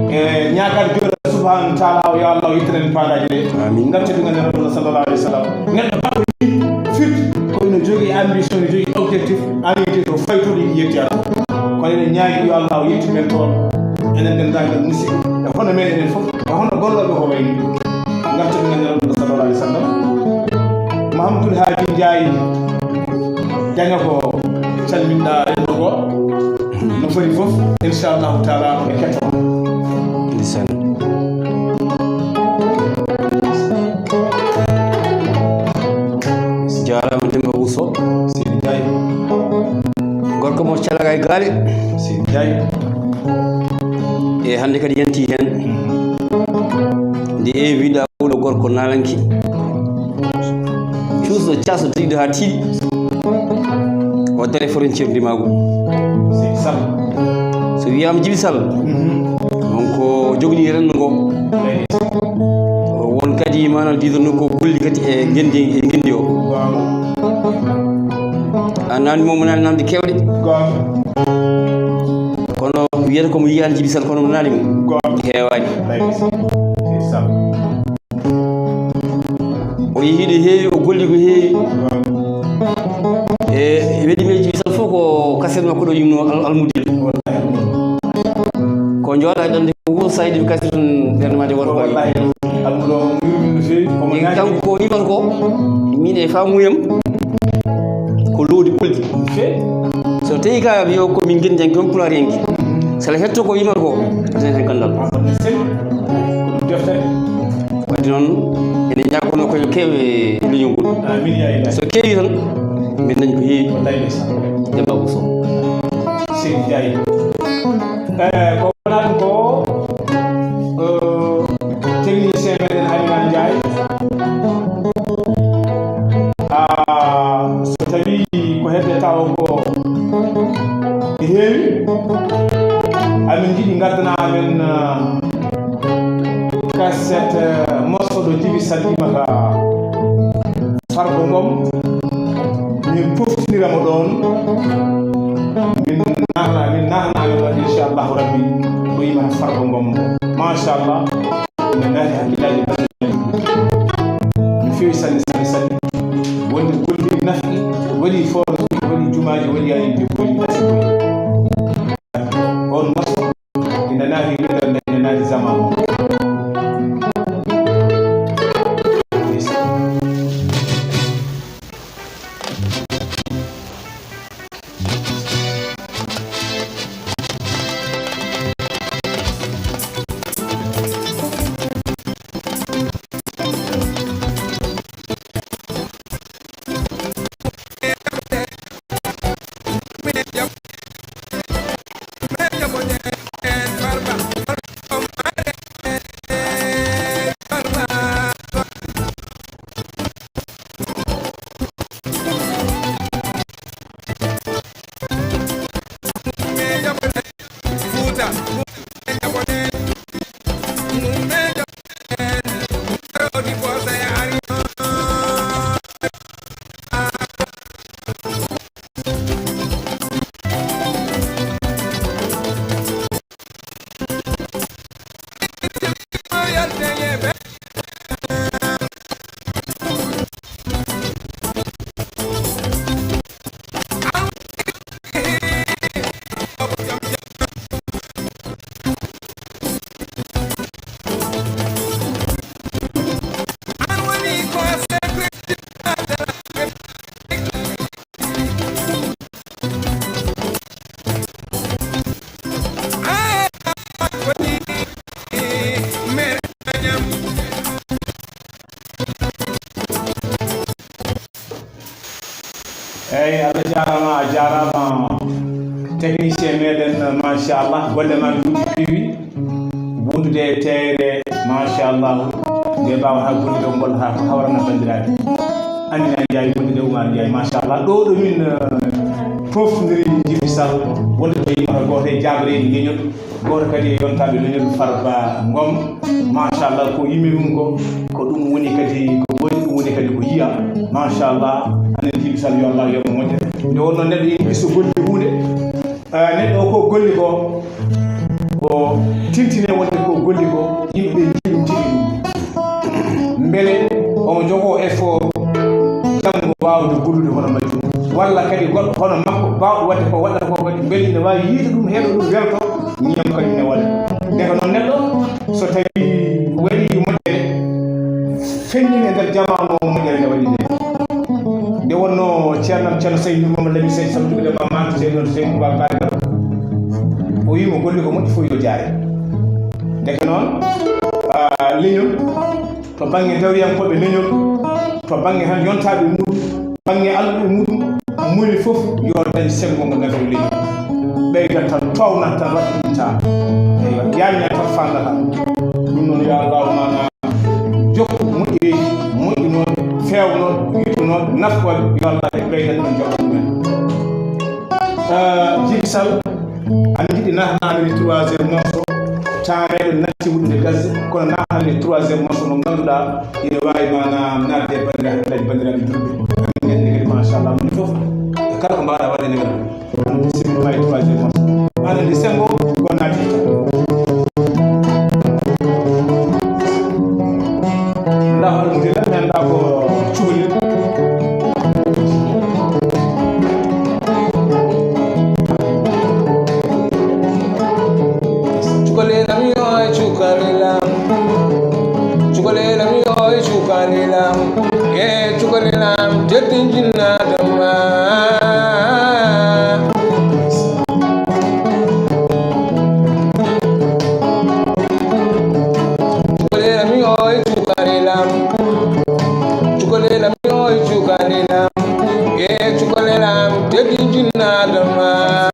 e ñagal joɗa subhanahu wa taala o yo Allah yittanen paɗaji ɗe amin gartedunga nder Allah sallallahu alaihi wa sallam neɗɗo baɗɗo ni firti ko ene jogui ambition ne jogui objectif anide to faytoɗo ina yettiyata kono enen ñaagui yo Allah o yetti men toon enen dendagal musidɓe e hono men enen fof e hono golloɓe ko wayni gartedunga nder Allah sallallahu alaihi wa sallam Mahamadou Hadi Ndiaye janga ko calminɗa renɗo go no foti fof inchallahu taala e ketto lisan jarama Demba Bousso Sidi Ndiaye gorko mo calagay gaale si jayi e hande kadi yanti hen nde wiɗa oɗo gorko nalanki cuusɗo caso diɗo ha tiiɗi o dare frontiére ndimago si sal so wiyama Djiby Sall donc ko jogni renndo ngo won kadi manam diɗonno ko golli kadi e gendi o a namdi momo nani namde kewɗe kono wiyata komo yiyani Djiby Sall kono mo nani mo heewani o yeehi ɗo heewi o golli ko heewi e weɗi me Djiby Sall fof ko kaset makko ɗo yumno almudil ko jooɗa ɗonde ko wuuro saydi kaset ɗum ɓerde made wonko kanko ko wimata ko min e famuyam ko loodi ɓoldi so tawi ka wiyo komin guendi janki on pulaar yanki sala hetto ko wimata ko ten hen gandal wadde noon ene ñagono koye keewe leñol ngol so keewi tan min dañi ko heewi Demba Bousso si jayi ko wona ɗum ko technicien meɗen Halima Ndiaye so tawi ko hedde taw ko heewi amin jiiɗi gaddana amen cassette morceau ɗo Djiby Sall imata Farba Ngom min poftiniramo ɗon min nahnami ɗon inchallahu rabbi ko yimata Farba Ngom machallah ene naati hakkillaji no fewi sanne wonde golli nafi waɗi force waɗi jumaji waɗi ayinde waɗi ɗasi on morceau ene naati wiɗal nde ene naati zaman eyyi Allah jarama technicien meɗen machallah golle ma duuɗi piwi wondude e teere machallah nde mbawa ha gollido ngol ha ko hawrana bandiraɓe Amina Ndiaye wondude Oumar Ndiaye machallah ɗo min pofdiri Djiby Sall wonde to yimata goto e jabareji leñol goto kadi e yontaɓe leñol Farba Ngom machallah ko yimi ɗum ko ɗum woni kadi ko woni ɗum woni kadi ko yiya machallah anen Djiby Sall yo Allah yomo moƴƴere nde wonno neɗɗo yimɓe so golli hunde neɗɗo o ko golli ko ko tintine wonde ko golli ko yimɓe jiɗum jiɗi ɗum beele omo jogo effort jamgo wawde gollude hono majjum walla kadi goɗɗo hono makko bawɗo wadde ko waɗata ko kadi beele ine wawi yiide ɗum heeɗo ɗum welto ñam kadi ne waɗa ndeka noon neɗɗo so tawi waɗi moƴƴere feññine nder jamanu moƴƴere nde waɗi nde wonno ceernam ceerno Seydou Mamadou Lamine Seydi Sam joguiɗo ma manto Seydou noon Seydou Ba Bakar o wimo golli ko moƴƴi fof yo jaare ndeke noon leñol to banggue dawriyankoɓe leñol to banggue tan yontaɓe muɗum banggue alluɓe muɗum moni fof yo dañ sengo ngo ngatow leñol fewno yittuno nafgol yo Allah e ɓeyden ɗon joɓa ɗumen Djiby Sall aɗa jiɗi nahnade 3e morceau tameɗo natti wuɗude gasde kono nahnade 3e morceau mo ganduɗa ine wawi manam nadde e bandiraɓe julɓe amin kadi machallah ɗum foof e kala ko mbawɗa waɗe ndegal simi wawi 3e morceau aɗa andi sengo ko natti ndax alhamdulillah mi anda ko cuuli Chukanilam, yeah, Chukanilam, Jetting Jinadama. Chukanilam, yeah, Chukanilam, Jetting Jinadama.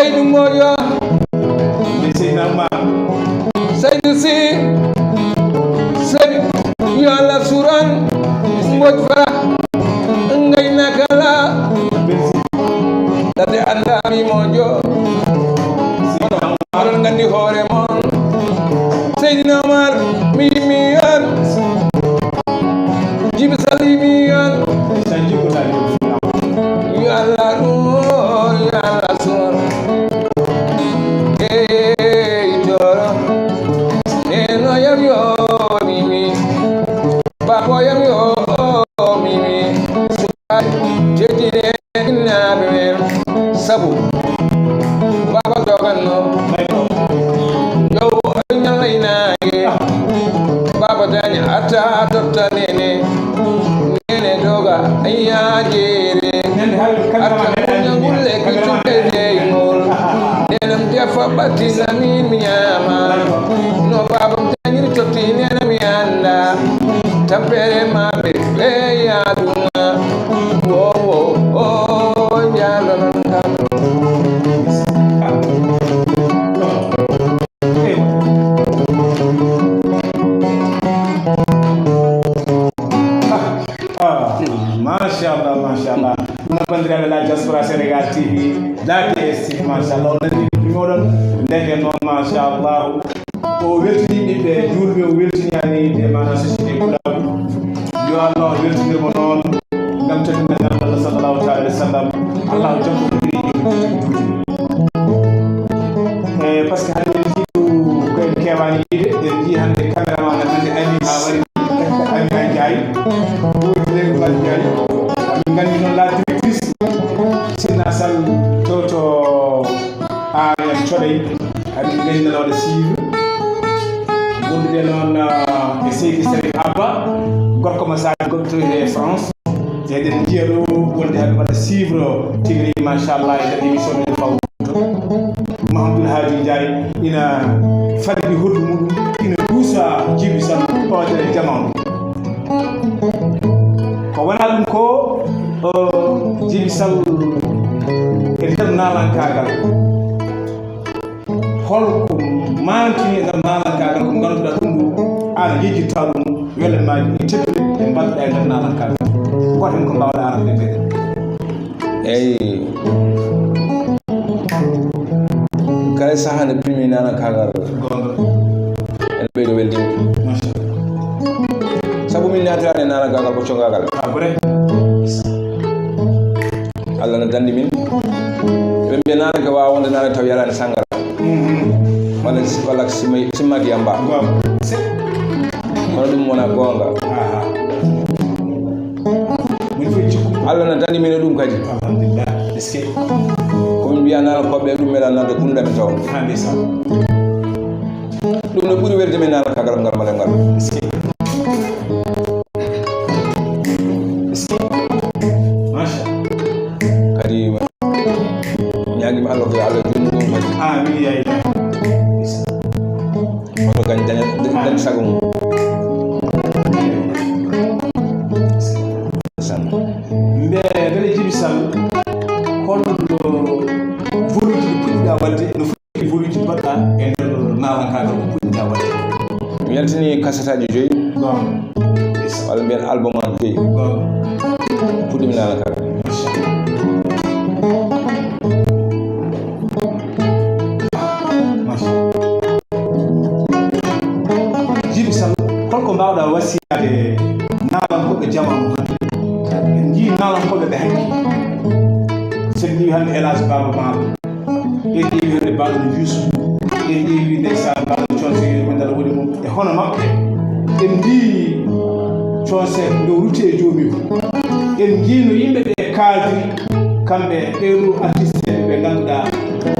Seydou Mojo Seydina Oumar Seydou Si Seydou Yàlla Suran Mboj Fa ngay nakala dade andami Mojo onon ngandi hoore mon Seydina Oumar mi yan Jibi Sali mi yan Yàlla Yàlla Suran Joro Neno yam yo mimi Babo yam yo mimi Sukai Jetine na bebe Sabu Baba dogano Yo nyala ina Baba danya ata adopta nene Nene doga aya jere Ata nyangule kichukele ingol Nenam defa batina miyama No baba mtanyiri choti nena miyanda Tapere mabe ya dunga Wo wo oh nyala nankano Mashallah, mashallah. Una bandira la diaspora Sénégal TV, la TST, mashallah. On a dit que nous n'avons pas, mashallah. Au weltini be julbe o weltini de mana société kula yo Allah weltini mo non ngam tan Allah sallallahu alaihi wasallam Allah jabbo parce que hande jitu ko kewani de ji hande cameraman hande ani ha wari ani jaay ngandi non la directrice sina sal toto a ya chodey hadi ngandi no de suivre gondude non e Seydi Sérif Abba gorko ma sa gonto e France e den jiero wonde hadi bada suivre tigri machallah e émission de fawto Mahamadou Hadi Ndiaye ina fadi hoddu mum ina dusa jibi sam hotere jamanu ko wona dum ko jibi sal e der nalankagal holko mantini e der nalankagal ko ganduɗa ɗum ɗo an yejjitta ɗum wele maji e teddule e mbalɗa e der nalankagal goten ko mbawɗa arande nde eyi kala saha nde primi nalankagal gonga en ɓeydo weldima sabu min natirade nalankagal ko congagal vrai Allah no dandi min ɓe mbiya nanake wawa wonde nane taw yarani sangara walla simmaki yamba hono ɗum wona gonga Allah no dandi min e ɗum kadi alhamdulillah eske komin mbiya nalankoɓe ɗum meeɗa nande kunɗami taw hande sa ɗum no ɓuuri welde min nalankagal ngal male ngal eske masha kadi ñaguima Allah ko yo Allah jommu ɗum kadi amin ya ilahi oto gañ dañi sago mum mbe bele jibi sal holno voluji ɗi puɗɗiɗa wadde no foti voluji mbaɗɗa e nder nalankagal ko puɗɗiɗa wadde mi yaltini kasetaji 5 gon walla mbiyen album an 5 gon puɗɗimi nalankagal jibi sal holko mbawɗa wasiyade nalankoɓe jamanu hande en jii nalankoɓe ɓe hanki sen ƴeewi hande Elage Baba Maalo en ƴeewi hande Balɗo Youssou en ƴeewi ndeysan Balɗo Conse ko ndar woni mum e hono maɓɓe en jii Conse nde rutti e joomiw en jii no yimɓe ɓe kaaldiri kamɓe ɓeeɗo artiste ɓe ngannduɗa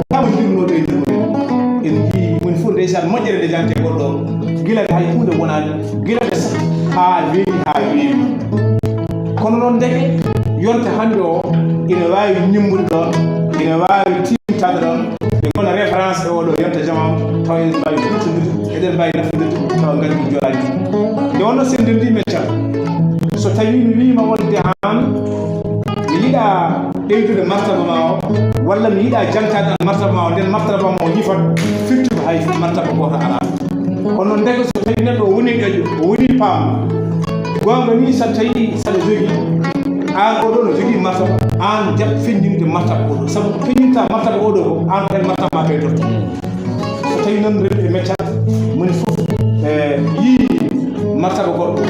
tamodirnoɓe e nder en jii woni fof ndeysan moƴƴere nde jante goɗɗo gila nde hay hunde wonani gila nde ha weewi kono noon ndeke yonta hannde o ina wawi ñimmude ɗon ina wawi timtade ɗon ɓe gona référence e oɗo yonta jamanu taw eɗen mbawi hutodirde eɗen mbawi nafodirde taw gandi joɗaji nde wonno sen ndendime can so tawi mi wima wonde an mi yiiɗa ɓeydude martaba ma o walla mi yiɗa jantade an martaba ma o nden martaba ma o yifat firtude hay martaba goto ala kono ndego so tawi neɗɗo o woni ƴoƴƴo o woni paam gonga ni so tawi saɗa jogui an oɗo no jogui martaba an jaɓ feññinde martaba oɗo saabu ko feññinta martaba oɗo ko an hen martaba ma ɓeydorto so tawi noon remɓe meccat moni foof yii martaba goɗɗo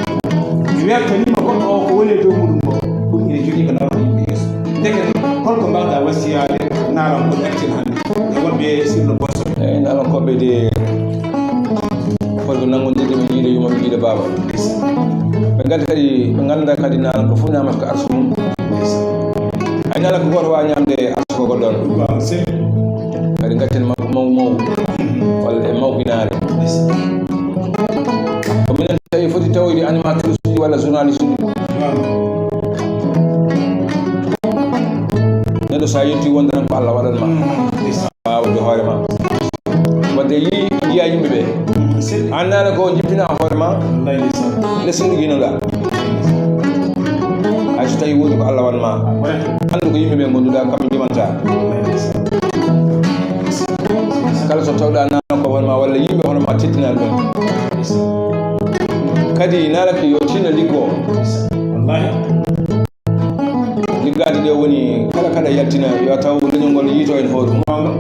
weltanima goɗɗo o ko woni e dow muɗum ko ɗum ine jogui ko nawata yimɓe yeeso deke holko mbawɗa wasiyade naran ko actin hannde e wonɓe sur le bosso eyyi naran koɓe de holko nanggodirde ɓe jiiɗe yumaɓe jiiɗe baba ɓe gandi kadi ɓe ganda kadi naran ko fof ñamata ko arsu mum hay nala ko goto wawi ñamde arsu ko goɗɗon kadi gatten maw walla e mawɓinare ko minen tawi foti tawoyde animatrice uji walla journaliste uji neɗɗo sa yetti wonde tan ko Allah waɗanma wawde hoore ma wadde yiya yimɓe ɓe annane ko jippina hoore ma lessini guinoɗa hay so tawi woni ko Allah wanma andu ko yimɓe ɓe gonduɗa kamɓe jumanta kala so tawɗa nana ko wonma walla yimɓe hono ma tettinani ɗum kadi nalaki yo tinno liggo liggade ɗe woni kala kada yaltina yo taw leñol ngol yiito en hoore mum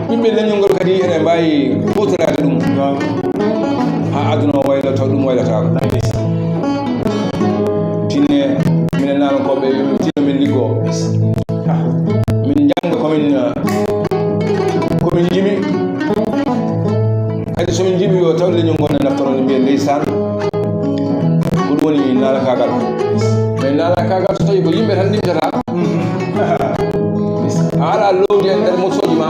yimɓe leñol ngol kadi ene mbawi hutorade ɗum ha aduna o wayla taw ɗum waylatako tinne minen nanankoɓe tinno min liggo min jangga komin jimi kadi somin jimi yo taw leñol ngol ne naftorode mbiyen ndeysan ɗum woni nalakagal mais nalakagal so tawi ko yimɓe tan limtata a ala lowdi e nder mosoji ma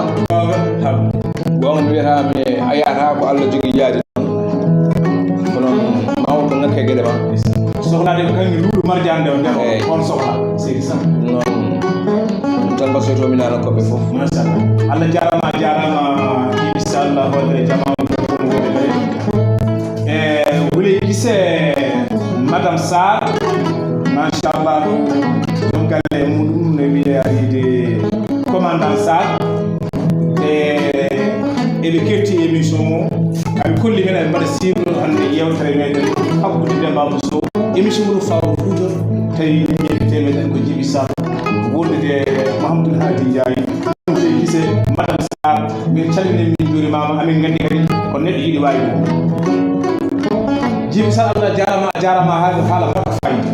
gonga mi wiyata mi a yahata ko Allah jogui yaade kono mawo ko ngakke gueɗe ma sohlade ko kañum luuɗo marjande o nder on sohla seydi sam noon ɗum tan basoyto mi nanankoɓe foof machallah Allah jarama inchallah holle jamanu fof woni ley wuli gise madame Sarr machallah ɗum galle muɗum ne wiye aride commandant Sarr eɓe ketti émission mo aɓe kolli men aɓe mbaɗa suivre hande yewtere meɗen hakkude Demba Sow émission muɗum fawo Fouta tawi ñettete meɗen ko Djiby Sarr wondude Mahamadou Hadi Ndiaye wuli gise madame Sarr min calmini min juurimama amin gandi kadi ko neɗɗo yiɗi wawi ɗum Djiby Sarr Allah jarama haala mbaɗa fayida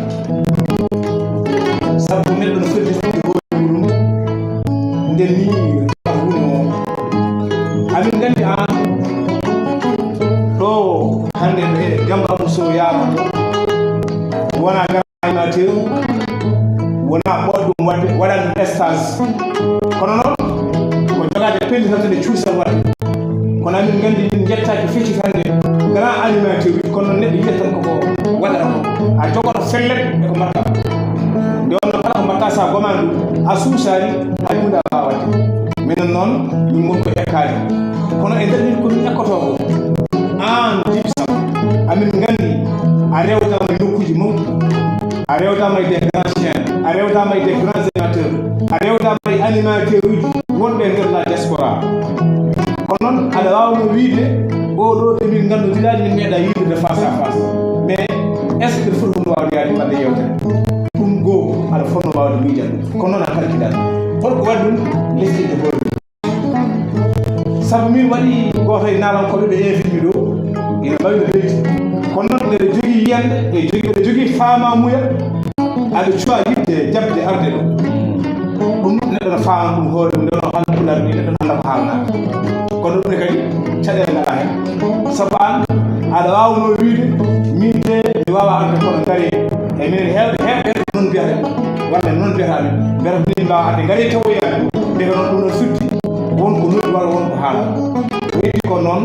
sabu neɗɗo no foti foti hoore muɗum nden ni huno amin gandi an ɗo hande ɓe Demba Sow yaama wona gara animateur wona ɓoɗɗum wadde waɗan ɗum stage kono noon ko jogade pellitande cuusal wadde kono amin gandi min jettaki fecci hande grand animateur uji kono neɗɗo yiyatan koko waɗata ko a jogoto fellet e ko mbatta nde wonno kala ko mbatta sa gomandu a suusani hay hunde a wawa wadde minen noon min gon ko ekkade kono e nder min komin ekkoto ko an Djiby Sarr amin gandi a rewdama e nokkuji mawɗi a rewdama e des grands chaînes a rewdama e des grands animateurs a rewdama e animateur uji wonɓe nder la diaspora kono noon aɗa wawno wiide oɗo de min gandodiraji min meeɗa yiidude face à face mais est ce que ɗe foti hono wawde yaade wadde yewtere ɗum goo aɗa fonno wawde miijat kono noon a kalkiɗat holko waɗi ɗum lesɗinde hoore sabu min waɗi goto e nalankoɓe ɓe invite mi ɗo ene mbawi no leyti kono noon ndeɗe jogui yiyande eɗe jogui famamuya aɗa cuwa yidde jabde arde ɗo ɗum neɗɗo no fama ɗum hoore mum nde no halpular ni neɗɗo no anda ko haalnaka kono ɗum ne kadi caɗele ngala hen sabu an aɗa wawno wiide min de mi wawa arde kono gaari e minen heɓɓe noon mbiyata walla noon mbiyata min mbiyata min mbawa arde gaari tawoyani ndeka noon ɗum noon firti wonko noddi walla wonko haala heddi ko noon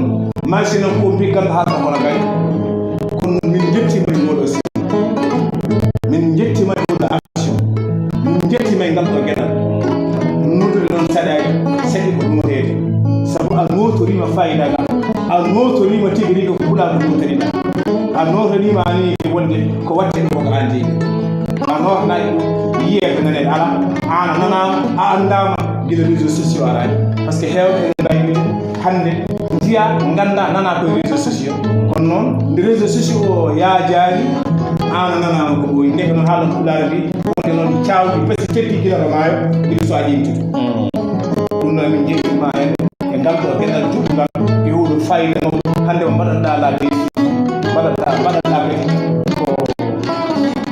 machine o ko mbi ganda haalta kono gaari kono noon min jettima e ngoɗo si min jettima e ngoɗo action min jettima e ngal ɗo gueɗal noddude noon saɗade saɗi ko ɗumotede sabu a notorima fayidagal a notorima tigi riga ko ɓuulaɗo notoriɗa a notorima ani wonde ko watte ɗo koko andi nawatnaaki ɗum yiyeede nane ala an a nanama a anndama gila réseaux sociaux araani par ce que heewɓe ene mbawi hannde jiya ngannda nana koye réseaux sociaux kono noon nde réseaux sociaux o yaajaani an a nanama ko ɓooyi ndeke noon haalon pulaar mbi wonde noon caawɗi par ce que keddi gila ɗo maayo gila so a ƴeewtude ɗum noon min jeeɗima heen e ngal ɗo gendal juɗɗugal e huuɗo fayida no hannde o mbaɗanɗa laade mbaɗanɗa kadi ko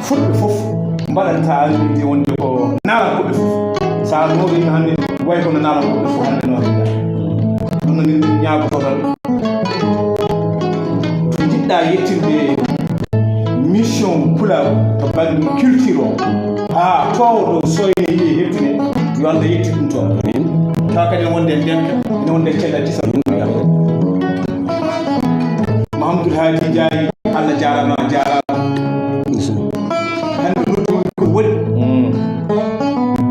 fulɓe fof mbaɗanta anndi wonde ko naalankoɓe fof sa noorima hannde way kono naalankoɓe fof hannde noon ɗum noon min ñaagoto tan to jiɗɗa yettirde mission pulaar to baŋnge culture o haa towɗo soyne yiye heɓtine yo anda yetti ɗum toon tawa kadi ne wonde ndemka ne wonde cella disa ɗum Mahamadou Hadi Diaye Allah jarama hande noddude ko woni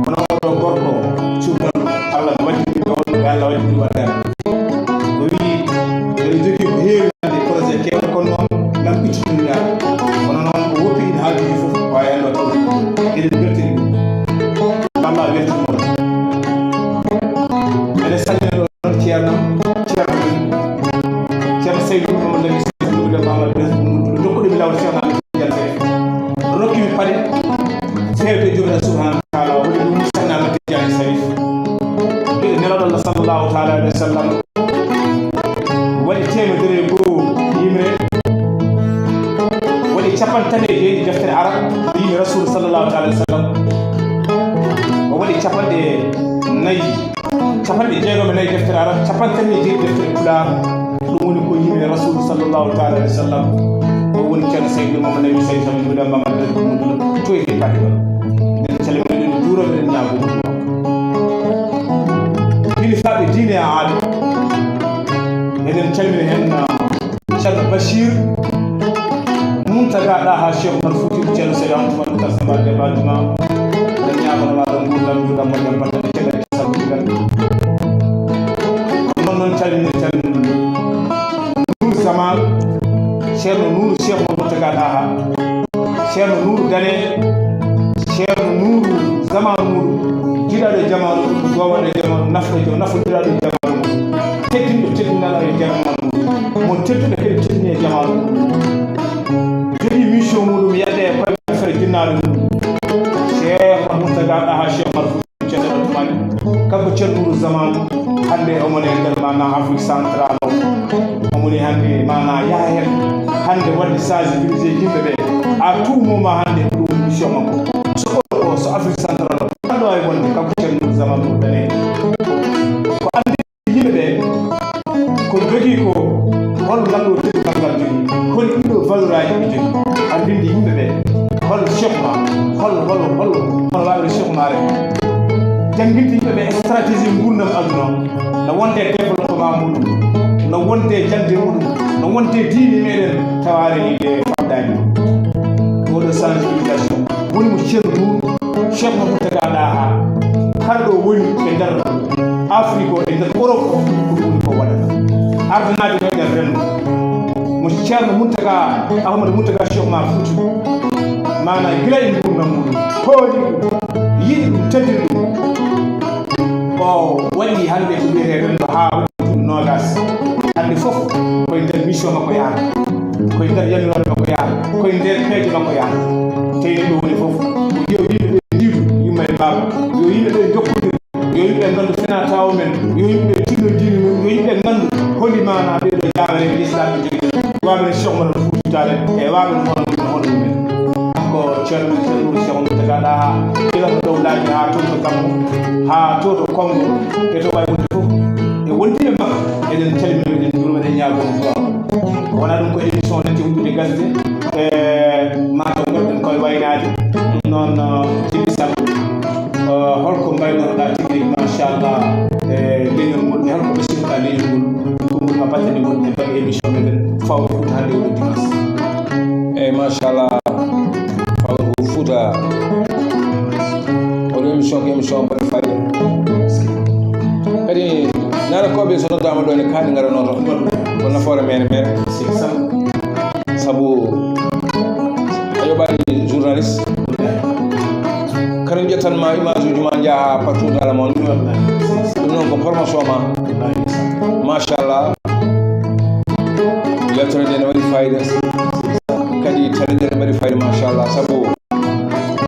kono oɗo gorko cuuɗon Allah waddini ɗon Allah waddini waɗare o wi eɗen jogii ko heewi hande projet kewɗo kono noon ngam ɓittuɗum yaade kono noon ko woppi ine haajuji fof wawi Allah taw eɗen beltini ɗum Allah weltinoɗo eɗen salmina ɗo noon ceerno Seydou Mamadou Lamine Seydou Mamadou dokkuɗimi lawol Cheikh Ahmadou Tidiane Sarif rokkimi paɗe fewde jomiraɗo subhanahu wa taala woni ɗum Cheikh Ahmadou Tidiane Sarif nelaɗo Allah sallllahu taala alayhi wa sallam waɗi temedere goo yimre waɗi capantane e jeeɗiɗi deftere arab yimi rasul sallllahu taala alayhi wa sallam o waɗi capanɗe jeegom e nayyi deftere arab capantane e jeeɗiɗi deftere pulaar ɗum woni ko yimɓe rasulu sallllahu taala alih wa sallam o woni ceerno Seydou Mamadou Nabi Sey sam juuɗe Mamadou Moudoudou toyke paɗe ɗon nden calminiɗen juuroɓe ɗen ñaago kilifaɓe diine e aada eɗen calmina hen ceerno Bachir Mountaga Ɗaha Cheikh Oumar Fouti ceerno Seydou Antoumane Tassamba débatuma ɗen ñaagono maɗon gurdam juuɗam moƴƴam mbaɗɗe caggal sabudigal noon noon calmini Zaman Ceerno Nouru Cheikh Mountaga Ɗaha Ceerno Nouru Dane Ceerno Nouru Zaman Nouru jiɗaɗo e jamanu gowaɗo e jamanu nafodiraɗo e jamanu teddinɗo teddinɗaɗo e jamanu mo tedduɗo kadi teddini e jamanu jogii mission muɗum yadde e koye affaire jinnaɗo muɗum Cheikh Mountaga Ɗaha Cheikh Oumar Fouti ceerno Ousmane kanko Ceerno Nouru Zaman hande omone e nder mana Afrique central omoni hande mana yaha hen hande wadde sensibilisé yimɓe ɓe à tout moment hande ko ɗum mission makko so oɗo so Afrique central o aɗo wawi wonde kanko Ceerno Nouru Zaman ɗum dane ko andi yimɓe ɓe ko jogii ko hol ngalɗo teddugal ngal jogii hol ɗiɗo valeur aji ɗi jogii andinde yimɓe ɓe hol chefma hol wawiɗo chefmare jannginde yimɓe ɓe stratégie gurdam aduna no wonde développement muɗum no wonde jande muɗum no wonde diine meɗen taware ɗiɗe famɗani oɗo sensibilisation woni mo Ceerno Nouru Cheikh Mountaga Ɗaha kala ɗo woni e nder Afrique o e nder Europe o ko woni ko waɗata ardanade meɗen renndo mo Ceerno Mountaga Ahmadou Mountaga Cheikh Oumar Fouti mana gila e gurdam muɗum hooli ɗum yiɗi ɗum teddini ɗum o waɗi hannde ko wiyete renndo haa waɗi nogas hannde fof koye nder mission makko yaha koye nder yamirore makko yaha koye nder peeje makko yaha teyni ɗo woni fof yo yimɓe ɓe ndiidu yumma e baaba yo yimɓe ɓe jokkodir yo yimɓe ɓe nganndu fena tawo men yo yimɓe ɓe tinno diine men yo yimɓe ɓe nganndu holi mana ɓeɗo jamareɓe l'islam ɓe jogii waɓene Cheikh Oumar Foutiyane e waɓene hono ɗumen ko ceerno Nouru Cheikh Mountaga Ɗaha ila ko dow laaji haa to Gammu haa to Kongo e to wawi wonde fof e wondiɓe makko eɗen calmina eɗen juurma eɗen ñaagomo duwaw wona ɗum ko émission natti huɗɗude gasde e mataw gonɗen koye waynade ɗum noon jiɗi sall holko mbaynotoɗa tigui machallah e leñol ngol e holko ɓesirɗa leñol ngol ko ngol ma battani ngol e baɗe émission meɗen fawa Fouta hannde oɗo dimanche eyyi machallah fawa Fouta oɗo émission ko émission mbaɗa fayida kadi narakoɓe so noddama ɗo ene kaani garanoto ko nafoore mene saabu a yoɓani journaliste ka partout dans le monde ɗum noon ko promotion ma machallah yaltere nde ne waɗi fayida kadi tale nde ne waɗi fayida machallah sabu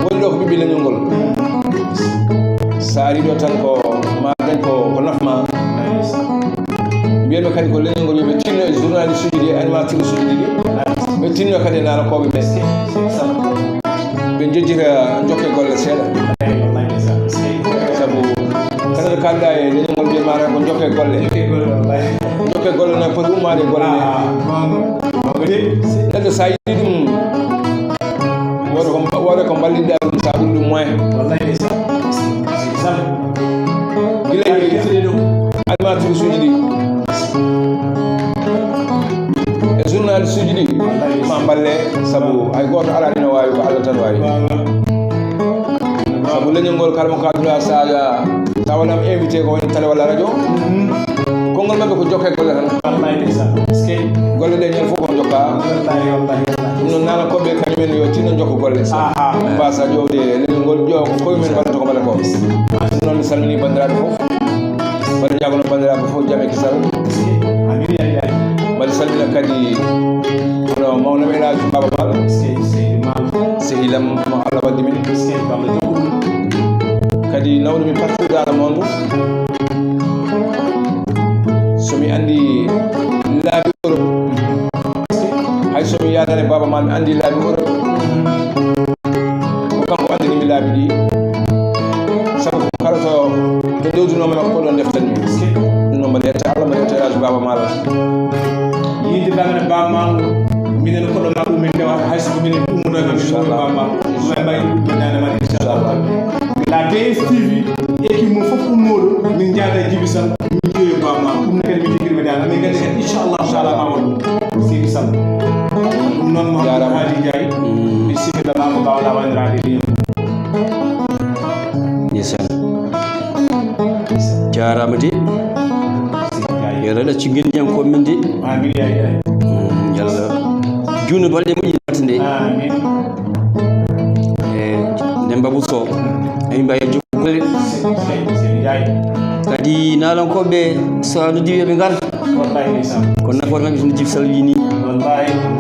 woni ɗo ko ɓiɓɓe leñol ngol sa ari ɗo tan ko ma dañ ko nafma mbiyatɓe kadi ko leñol ngol yoɓe tinno e journaliste uji ɗi animatrice uji ɗi ɓe tinno kadi e nanokoɓe ɓe ɓe jejjira jokke golle seeɗa sabu kala ɗo kalɗa e leñol ngol mbiyatma tan ko jokke golle noon poti ummade golle neɗɗo sa yiɗi ɗum woɗa ko balliɗa ɗum sa ɓuri ɗum moyen gila animatrice uji ɗi e journaliste uji ɗi ma balle sabu hay goto ala ɗino wawi ko Allah tan wawi sabu leñol ngol kala mo kaduɗa sa waɗama invité ko woni télé walla radio konngol mabɓe ko jokke golle tan golle ɗe ñande fof ko jokka ɗum noon nanakoɓe kañumen yo tinno jokka golle mbasa ƴowde leñol ngol ƴeewa ko koyemumen wallata ko mbaɗa ko ɗum noon mi salmini bandiraɓe fof mbaɗa ñagono bandiraɓe fof jaam e kisal mbaɗa salmina kadi hono mawnaɓe elage baba mal sehilam mo Allah waddi min kadi nawɗumi partout dans le monde somi andi laabi Europe hay somi yadane baba mal mi andi laabi Europe ko kanko andinimi laabi ɗi sabu kala to ɓe dewdunoma makko ko ɗon deftanmi ɗum noon mbaɗa yetta Allah mbaɗa yetta elage baba mal yide bangane baba mal minen koɗo ma ɗum min ndewa hay soko minen ɗummuɗoɓe inchallah baba mal ɗum mbawi ɗuɗɗo ma inchallah la DSTV équipe mum fof ummoɗo min jaada Djiby Sall min jeeyo baba mal ɗum ne kadi min jogui dana min gandi hen inchallah ma waɗum Djiby Sall ɗum noon mo haali Ndiaye mi sikkidama ko mbawɗa wandirade ni yesan jarama de yalla ɗacci guel jam ko min de amin yayi yalla juunu balɗe moƴƴi nattande amin nden Babou Sow emin mbawi jokku golle kadi naalonkoɓe so noddiɓe ɓe gar wallahi ndeysan ko nafoore mabɓe sono Djiby Sall wi ni wallahi ɗum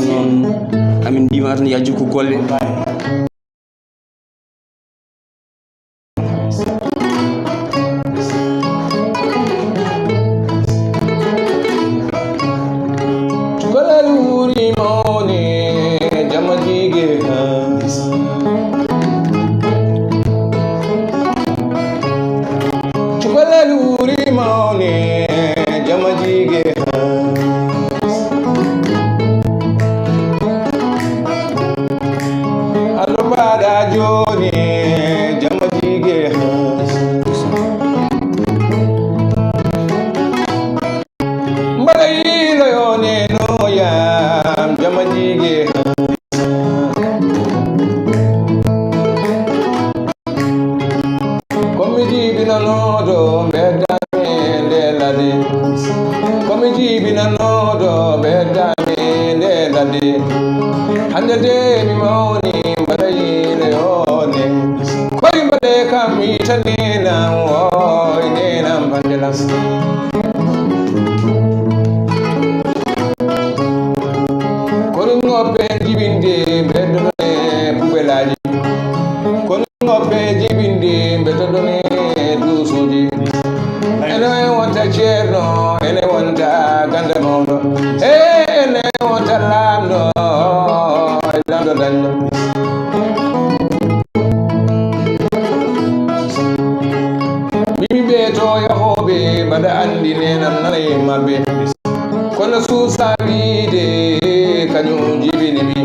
noon amin mbima tan ya jokku golle hande de mi mawni mbaɗayile yone koye mbaɗe kam yitanenam oy nenam bandelam kono ngoppe jibinde mbeɗoɗone pubelaji kono ngoppe jibinde mbeɗoɗone duusuji ene wonta ceerno ene wonta ganda mawɗo ene wonta lamɗo lamɗo dañɗo mimi ɓe to yahoɓe mbaɗa andi nenam nanayi mabɓe kono suusa wiide kañum jibinimi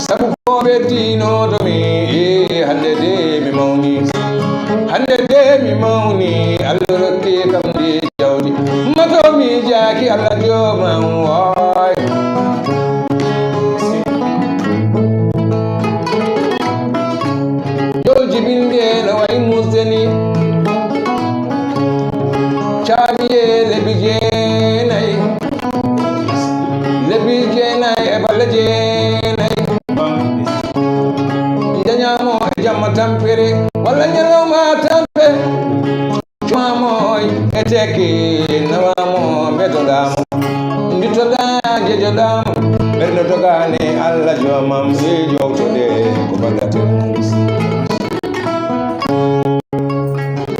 sabu ko ɓeddinotomi hande de mi mawni hande de mi mawni Allah rokki kam de jawdi matomi jaaki Allah joman woy dow jibinde no way musdeni caabiye lebbi jeenayi e balle jeenayi dañamo e jamma tampere walla teki nawamo betodamo nditoga jejoɗamo ɓerɗo togani allah jomam e jowtode ko bagate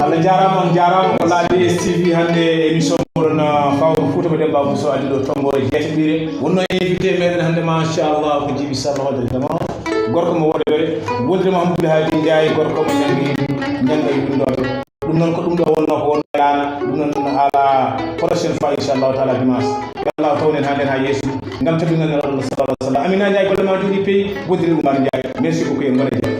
Allah jarama on jarama ko laaɓi STV hannde émission moɗon fawru Fouta ko Demba Bousso addi ɗo tombore jeeteɗire wonno invité meɗen hannde machallah ko Djiby Sall hoddere jama gorko mo woɗere woldire Mahamadou Hadi Ndiaye gorko mo ñanga windoɓe ɗum noon ko ɗum ɗo wonno ko wonno yana ɗum noon haala prochaine fois inchallahu taala dimanche Allah tawnen hannde ha yeeso ngam tabingal Allah sallallahu alaihi wasallam Amina Ndiaye golle ma jooɗi peewi woddire Oumar Ndiaye merci beaucoup e ngone